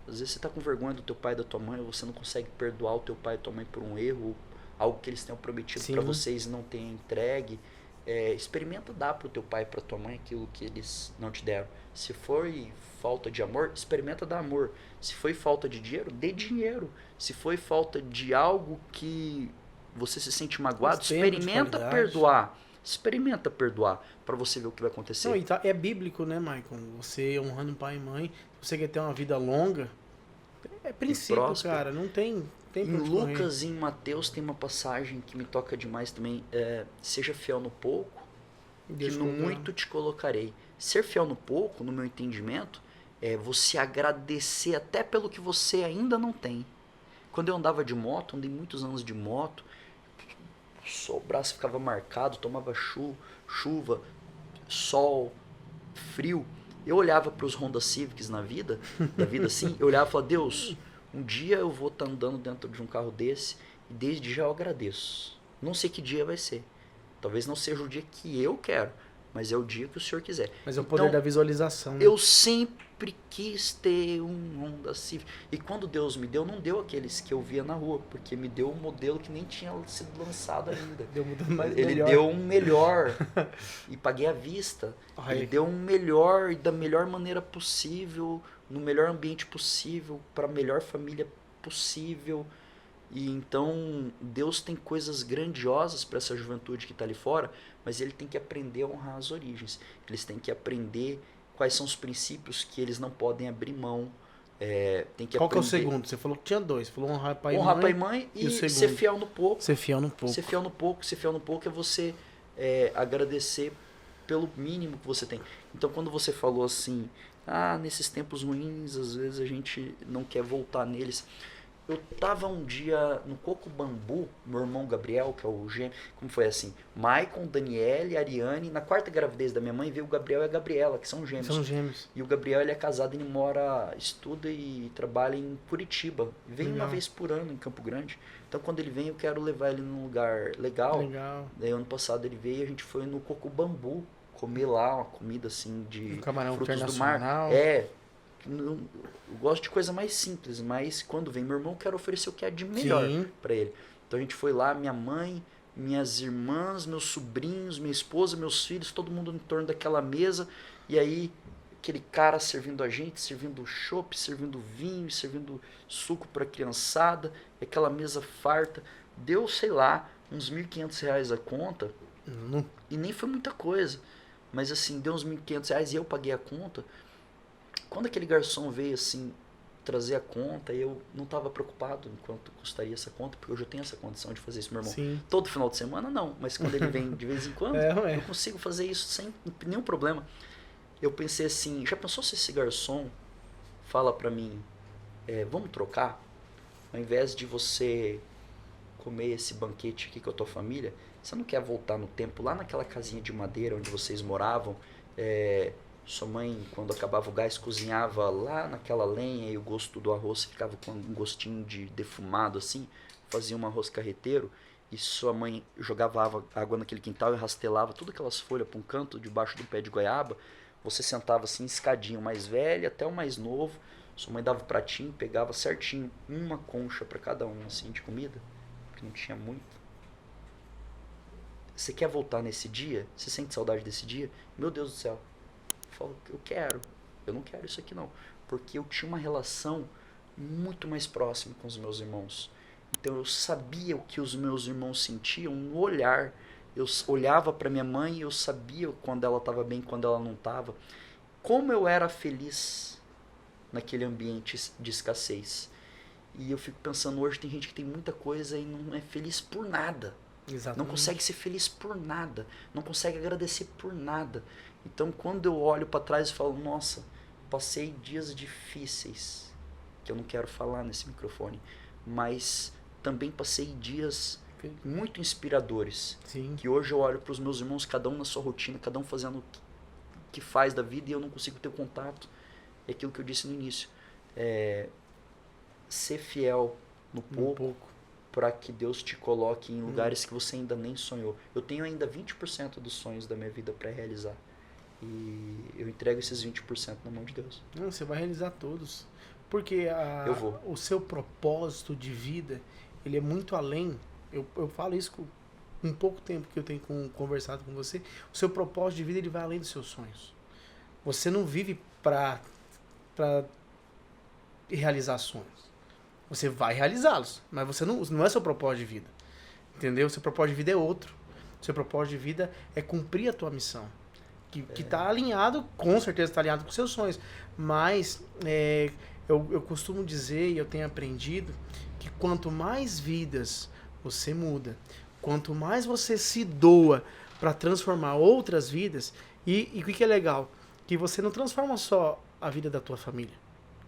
às vezes você está com vergonha do teu pai e da tua mãe, ou você não consegue perdoar o teu pai e tua mãe por um erro, algo que eles tenham prometido para vocês e não tenham entregue. Experimenta dar para o teu pai e para tua mãe aquilo que eles não te deram. Se foi falta de amor, experimenta dar amor. Se foi falta de dinheiro, dê dinheiro. Se foi falta de algo que você se sente magoado, experimenta perdoar. Experimenta perdoar para você ver o que vai acontecer. Não, é bíblico, né, Michael? Você honrando pai e mãe, você quer ter uma vida longa, é princípio, cara, não tem em Lucas e em Mateus tem uma passagem que me toca demais também. Seja fiel no pouco, que no muito te colocarei. Ser fiel no pouco, no meu entendimento, é você agradecer até pelo que você ainda não tem. Quando eu andava de moto, andei muitos anos de moto, só o braço ficava marcado, tomava chuva, sol, frio. Eu olhava para os Honda Civics da vida assim, eu olhava e falava, Deus, um dia eu vou estar andando dentro de um carro desse e desde já eu agradeço. Não sei que dia vai ser. Talvez não seja o dia que eu quero, mas é o dia que o Senhor quiser. Mas é o poder da visualização. Né? Eu sempre quis ter um Honda Civic. E quando Deus me deu, não deu aqueles que eu via na rua, porque me deu um modelo que nem tinha sido lançado ainda. Ele deu um melhor e paguei à vista. Ele deu um melhor e da melhor maneira possível, no melhor ambiente possível, para a melhor família possível. E então Deus tem coisas grandiosas para essa juventude que está ali fora, mas ele tem que aprender a honrar as origens. Eles têm que aprender quais são os princípios que eles não podem abrir mão. Tem que Qual que é o segundo? Você falou que tinha dois. Você falou honrar pai e mãe e ser fiel no pouco. Ser fiel no pouco. Ser fiel no pouco. Ser fiel no pouco é você agradecer pelo mínimo que você tem. Então quando você falou assim, nesses tempos ruins, às vezes a gente não quer voltar neles. Eu tava um dia no Coco Bambu, meu irmão Gabriel, que é o gêmeo, como foi assim, Maicon, Daniele, Ariane, na 4ª gravidez da minha mãe veio o Gabriel e a Gabriela, que são gêmeos. São gêmeos. E o Gabriel, ele é casado, ele estuda e trabalha em Curitiba. Vem uma vez por ano em Campo Grande. Então quando ele vem eu quero levar ele num lugar legal. Daí ano passado ele veio e a gente foi no Coco Bambu, comer lá uma comida assim de camarão frutos do mar. Eu gosto de coisa mais simples, mas quando vem meu irmão, eu quero oferecer o que é de melhor para ele. Então a gente foi lá, minha mãe, minhas irmãs, meus sobrinhos, minha esposa, meus filhos, todo mundo em torno daquela mesa. E aí, aquele cara servindo a gente, servindo chopp, servindo vinho, servindo suco para a criançada, aquela mesa farta. Deu, sei lá, uns R$1.500 a conta. E nem foi muita coisa. Mas assim, deu uns R$1.500 e eu paguei a conta. Quando aquele garçom veio assim trazer a conta, eu não estava preocupado em quanto custaria essa conta, porque eu já tenho essa condição de fazer isso, meu irmão. Sim. Todo final de semana não, mas quando ele vem de vez em quando, eu consigo fazer isso sem nenhum problema. Eu pensei assim, já pensou se esse garçom fala para mim, vamos trocar? Ao invés de você comer esse banquete aqui com a tua família, você não quer voltar no tempo, lá naquela casinha de madeira onde vocês moravam, sua mãe, quando acabava o gás, cozinhava lá naquela lenha e o gosto do arroz ficava com um gostinho de defumado assim, fazia um arroz carreteiro e sua mãe jogava água naquele quintal e rastelava todas aquelas folhas para um canto debaixo do pé de goiaba, você sentava assim, escadinho, o mais velho até o mais novo, sua mãe dava o pratinho, pegava certinho uma concha para cada um assim de comida, porque não tinha muito. Você quer voltar nesse dia? Você sente saudade desse dia? Meu Deus do céu. Eu falo, eu quero. Eu não quero isso aqui não. Porque eu tinha uma relação muito mais próxima com os meus irmãos. Então eu sabia o que os meus irmãos sentiam no olhar. Eu olhava para minha mãe e eu sabia quando ela estava bem, quando ela não estava. Como eu era feliz naquele ambiente de escassez. E eu fico pensando, hoje tem gente que tem muita coisa e não é feliz por nada. Exatamente. Não consegue ser feliz por nada. Não consegue agradecer por nada. Então quando eu olho para trás e falo, nossa, passei dias difíceis, que eu não quero falar nesse microfone, mas também passei dias muito inspiradores. Sim. Que hoje eu olho para os meus irmãos, cada um na sua rotina, cada um fazendo o que faz da vida e eu não consigo ter contato. É aquilo que eu disse no início. Ser fiel no pouco. Para que Deus te coloque em lugares que você ainda nem sonhou. Eu tenho ainda 20% dos sonhos da minha vida para realizar. E eu entrego esses 20% na mão de Deus. Não, você vai realizar todos. Porque Eu vou. o seu propósito de vida, ele é muito além. Eu falo isso com um pouco tempo que eu tenho conversado com você. O seu propósito de vida, ele vai além dos seus sonhos. Você não vive para realizar sonhos. Você vai realizá-los, mas você não é seu propósito de vida. Entendeu? Seu propósito de vida é outro. Seu propósito de vida é cumprir a tua missão. Que está alinhado, com certeza está alinhado com seus sonhos. Mas eu costumo dizer, e eu tenho aprendido, que quanto mais vidas você muda, quanto mais você se doa para transformar outras vidas, e o que é legal? Que você não transforma só a vida da tua família.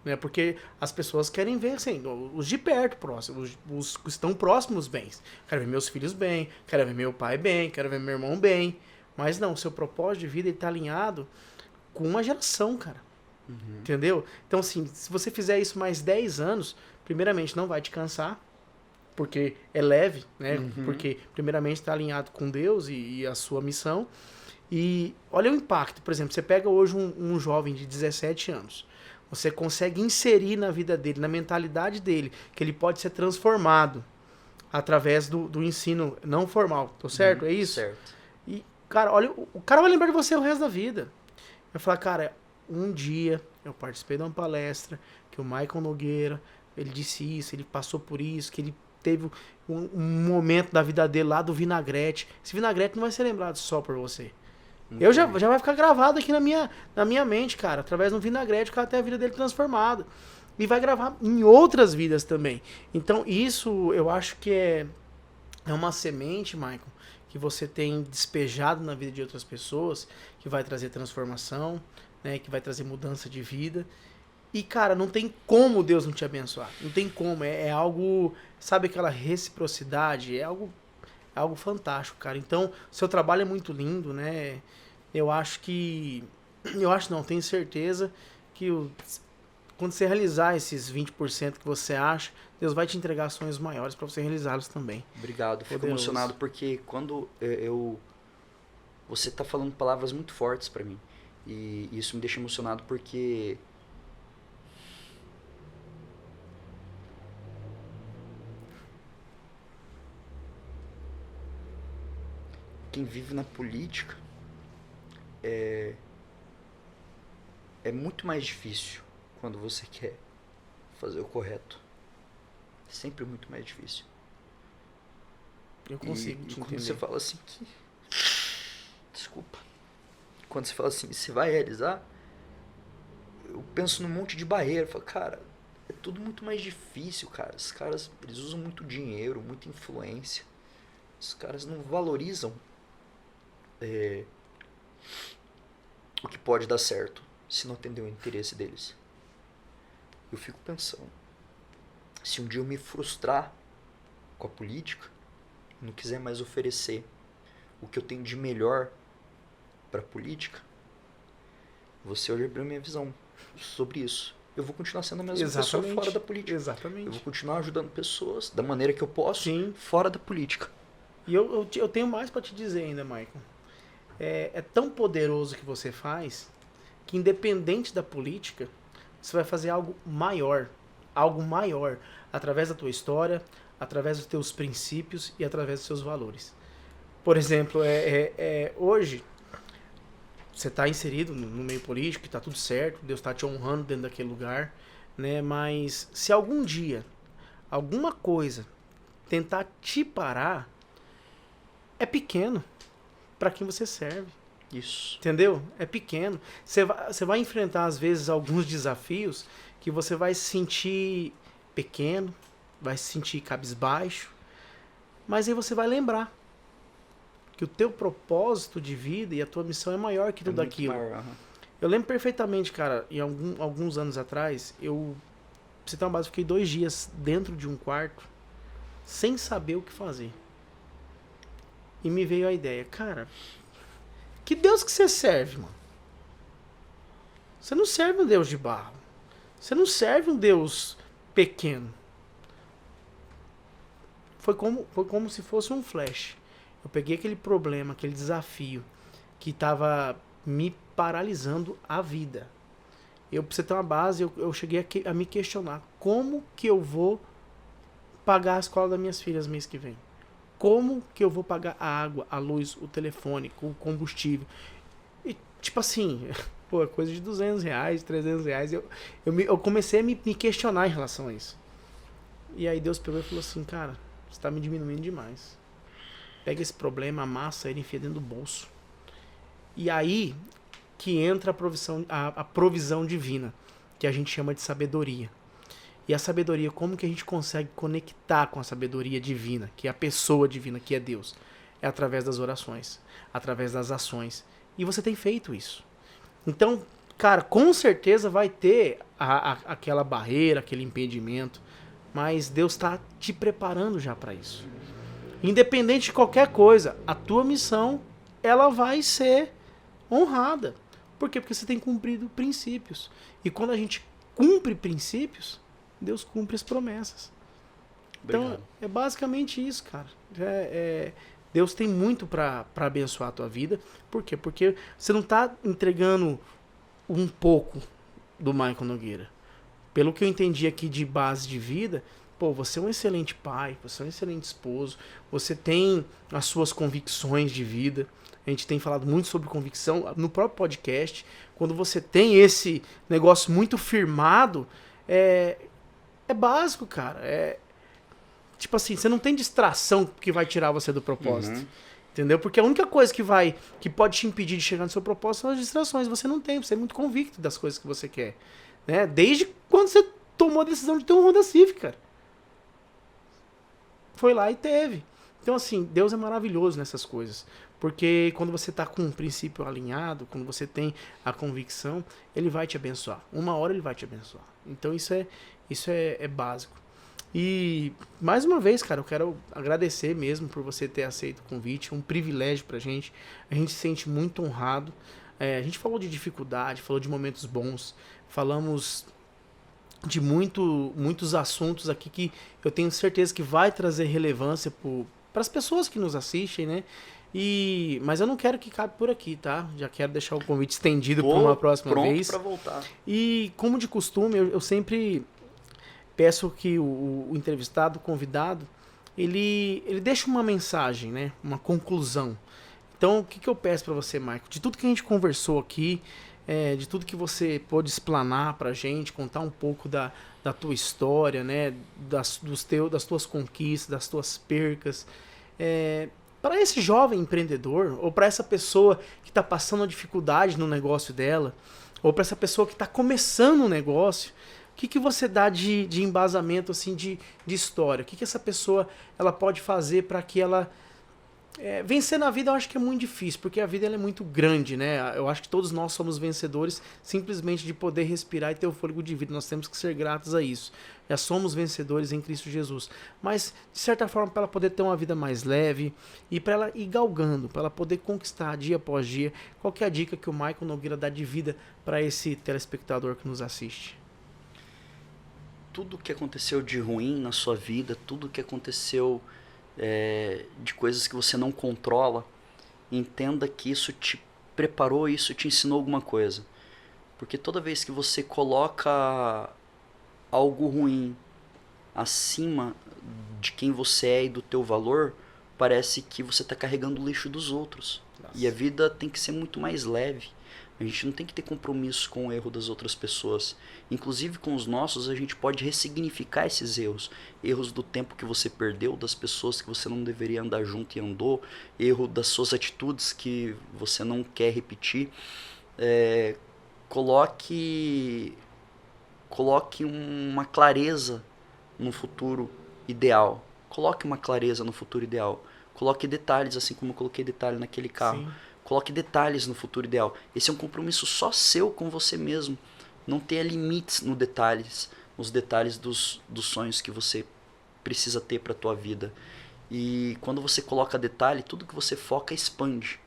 Né? Porque as pessoas querem ver assim, os de perto próximos, os que estão próximos bem. Quero ver meus filhos bem, quero ver meu pai bem, quero ver meu irmão bem. Mas não, o seu propósito de vida está alinhado com uma geração, cara. Uhum. Entendeu? Então, assim, se você fizer isso mais 10 anos, primeiramente não vai te cansar, porque é leve, né? Uhum. Porque primeiramente está alinhado com Deus e a sua missão. E olha o impacto. Por exemplo, você pega hoje um jovem de 17 anos. Você consegue inserir na vida dele, na mentalidade dele, que ele pode ser transformado através do ensino não formal. Tô certo? É isso? Certo. E, cara, olha, o cara vai lembrar de você o resto da vida. Vai falar, cara, um dia eu participei de uma palestra que o Michael Nogueira, ele disse isso, ele passou por isso, que ele teve um momento da vida dele lá do vinagrete. Esse vinagrete não vai ser lembrado só por você. Eu já vai ficar gravado aqui na minha mente, cara. Através de um vinagrete, o cara tem a vida dele transformada. E vai gravar em outras vidas também. Então, isso eu acho que é uma semente, Michael, que você tem despejado na vida de outras pessoas, que vai trazer transformação, né, que vai trazer mudança de vida. E, cara, não tem como Deus não te abençoar. Não tem como. É algo, sabe, aquela reciprocidade? É algo fantástico, cara. Então, seu trabalho é muito lindo, né? Eu acho não, tenho certeza que quando você realizar esses 20% que você acha, Deus vai te entregar sonhos maiores para você realizá-los também. Obrigado. Fico emocionado porque quando você tá falando palavras muito fortes para mim. E isso me deixa emocionado porque quem vive na política é muito mais difícil quando você quer fazer o correto. É sempre muito mais difícil. Eu consigo te entender. Quando você fala assim que... Desculpa. Quando você fala assim, você vai realizar, eu penso num monte de barreira. Eu falo, cara, é tudo muito mais difícil, cara. Os caras, eles usam muito dinheiro, muita influência. Os caras não valorizam o que pode dar certo se não atender o interesse deles. Eu fico pensando, se um dia eu me frustrar com a política, não quiser mais oferecer o que eu tenho de melhor para a política, você hoje abriu minha visão sobre isso. Eu vou continuar sendo a mesma pessoa fora da política. Exatamente. Eu vou continuar ajudando pessoas da maneira que eu posso, Sim. fora da política. E eu tenho mais para te dizer ainda, Michael. É tão poderoso o que você faz que, independente da política, você vai fazer algo maior, através da tua história, através dos teus princípios e através dos seus valores. Por exemplo, hoje você está inserido no meio político, está tudo certo, Deus está te honrando dentro daquele lugar, né? Mas se algum dia alguma coisa tentar te parar, é pequeno para quem você serve. Isso. Entendeu? É pequeno. Você vai enfrentar, às vezes, alguns desafios que você vai se sentir pequeno, vai se sentir cabisbaixo, mas aí você vai lembrar que o teu propósito de vida e a tua missão é maior que tudo aquilo. Maior, Eu lembro perfeitamente, cara, em alguns anos atrás, pra você ter uma base, eu fiquei 2 dias dentro de um quarto, sem saber o que fazer. E me veio a ideia, cara, que Deus que você serve, mano? Você não serve um Deus de barro. Você não serve um Deus pequeno. Foi como se fosse um flash. Eu peguei aquele problema, aquele desafio que estava me paralisando a vida. Pra você ter uma base, eu cheguei a me questionar. Como que eu vou pagar a escola das minhas filhas mês que vem? Como que eu vou pagar a água, a luz, o telefone, o combustível? E, tipo assim, pô, é coisa de R$200, R$300. Eu comecei a me questionar em relação a isso. E aí Deus pegou e falou assim, cara, você tá me diminuindo demais. Pega esse problema, amassa ele e enfia dentro do bolso. E aí que entra a provisão divina, que a gente chama de sabedoria. E a sabedoria, como que a gente consegue conectar com a sabedoria divina, que é a pessoa divina, que é Deus? É através das orações, através das ações. E você tem feito isso. Então, cara, com certeza vai ter aquela barreira, aquele impedimento, mas Deus está te preparando já para isso. Independente de qualquer coisa, a tua missão, ela vai ser honrada. Por quê? Porque você tem cumprido princípios. E quando a gente cumpre princípios, Deus cumpre as promessas. Obrigado. Então, é basicamente isso, cara. Deus tem muito para abençoar a tua vida. Por quê? Porque você não está entregando um pouco do Michael Nogueira. Pelo que eu entendi aqui de base de vida, pô, você é um excelente pai, você é um excelente esposo, você tem as suas convicções de vida. A gente tem falado muito sobre convicção no próprio podcast. Quando você tem esse negócio muito firmado, é básico, cara. Tipo assim, você não tem distração que vai tirar você do propósito. Uhum. Entendeu? Porque a única coisa que pode te impedir de chegar no seu propósito são as distrações. Você não tem, você é muito convicto das coisas que você quer. Né? Desde quando você tomou a decisão de ter um Honda Civic, cara. Foi lá e teve. Então, assim, Deus é maravilhoso nessas coisas. Porque quando você está com um princípio alinhado, quando você tem a convicção, Ele vai te abençoar. Uma hora Ele vai te abençoar. Então, isso é básico. E, mais uma vez, cara, eu quero agradecer mesmo por você ter aceito o convite. É um privilégio pra gente. A gente se sente muito honrado. A gente falou de dificuldade, falou de momentos bons. Falamos de muitos assuntos aqui que eu tenho certeza que vai trazer relevância para as pessoas que nos assistem, né? Mas eu não quero que cabe por aqui, tá? Já quero deixar o convite estendido para uma próxima vez. Pronto para voltar. E como de costume, eu sempre peço que o entrevistado, o convidado, ele deixe uma mensagem, né? Uma conclusão. Então, o que eu peço para você, Michael? De tudo que a gente conversou aqui, de tudo que você pôde explanar pra gente, contar um pouco da tua história, né? Das tuas conquistas, das tuas percas. Para esse jovem empreendedor, ou para essa pessoa que está passando uma dificuldade no negócio dela, ou para essa pessoa que está começando um negócio, o que você dá de embasamento assim, de história? O que essa pessoa ela pode fazer para que ela Vencer na vida eu acho que é muito difícil, porque a vida ela é muito grande, né? Eu acho que todos nós somos vencedores simplesmente de poder respirar e ter o fôlego de vida. Nós temos que ser gratos a isso. Já somos vencedores em Cristo Jesus. Mas, de certa forma, para ela poder ter uma vida mais leve e para ela ir galgando, para ela poder conquistar dia após dia, qual que é a dica que o Michael Nogueira dá de vida para esse telespectador que nos assiste? Tudo que aconteceu de ruim na sua vida, tudo que aconteceu de coisas que você não controla, entenda que isso te preparou, isso te ensinou alguma coisa. Porque toda vez que você coloca algo ruim acima de quem você é e do teu valor, parece que você está carregando o lixo dos outros. Nossa. E a vida tem que ser muito mais leve. A gente não tem que ter compromisso com o erro das outras pessoas. Inclusive com os nossos, a gente pode ressignificar esses erros. Erros do tempo que você perdeu, das pessoas que você não deveria andar junto e andou. Erro das suas atitudes que você não quer repetir. Coloque uma clareza no futuro ideal. Coloque uma clareza no futuro ideal. Coloque detalhes, assim como eu coloquei detalhe naquele carro. Sim. Coloque detalhes no futuro ideal. Esse é um compromisso só seu com você mesmo. Não tenha limites nos detalhes dos sonhos que você precisa ter para a tua vida. E quando você coloca detalhe, tudo que você foca expande.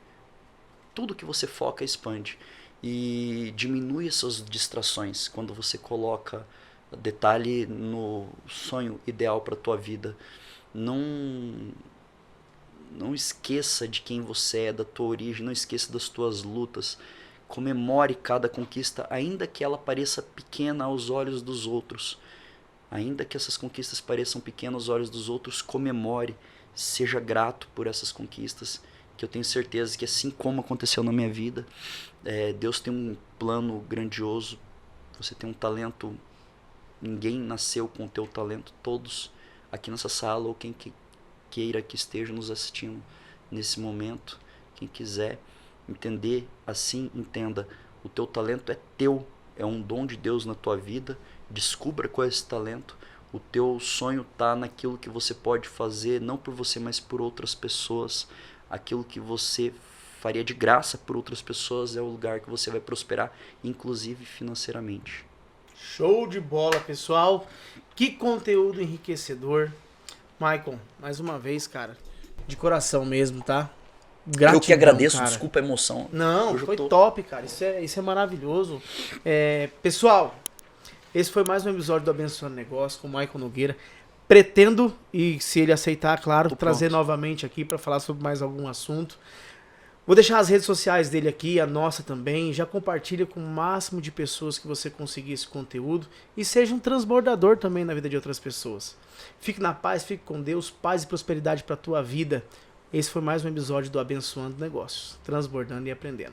Tudo que você foca expande. E diminui as suas distrações quando você coloca detalhe no sonho ideal para a tua vida. Não esqueça de quem você é, da tua origem, não esqueça das tuas lutas. Comemore cada conquista, ainda que ela pareça pequena aos olhos dos outros. Ainda que essas conquistas pareçam pequenas aos olhos dos outros, comemore, seja grato por essas conquistas, que eu tenho certeza que assim como aconteceu na minha vida, Deus tem um plano grandioso, você tem um talento, ninguém nasceu com o teu talento, todos aqui nessa sala ou quem queira que esteja nos assistindo nesse momento, quem quiser entender assim, entenda, o teu talento é teu, é um dom de Deus na tua vida, descubra qual é esse talento, o teu sonho está naquilo que você pode fazer, não por você, mas por outras pessoas, aquilo que você faria de graça por outras pessoas é o lugar que você vai prosperar, inclusive financeiramente. Show de bola, pessoal, que conteúdo enriquecedor. Michael, mais uma vez, cara, de coração mesmo, tá? Gratidão, eu que agradeço, cara. Desculpa a emoção. Não, foi top, cara. Isso é maravilhoso. Pessoal, esse foi mais um episódio do Abençoando Negócio com o Michael Nogueira. Pretendo, e se ele aceitar, claro, trazer novamente aqui para falar sobre mais algum assunto. Vou deixar as redes sociais dele aqui, a nossa também. Já compartilha com o máximo de pessoas que você conseguir esse conteúdo. E seja um transbordador também na vida de outras pessoas. Fique na paz, fique com Deus, paz e prosperidade para a tua vida. Esse foi mais um episódio do Abençoando Negócios, transbordando e aprendendo.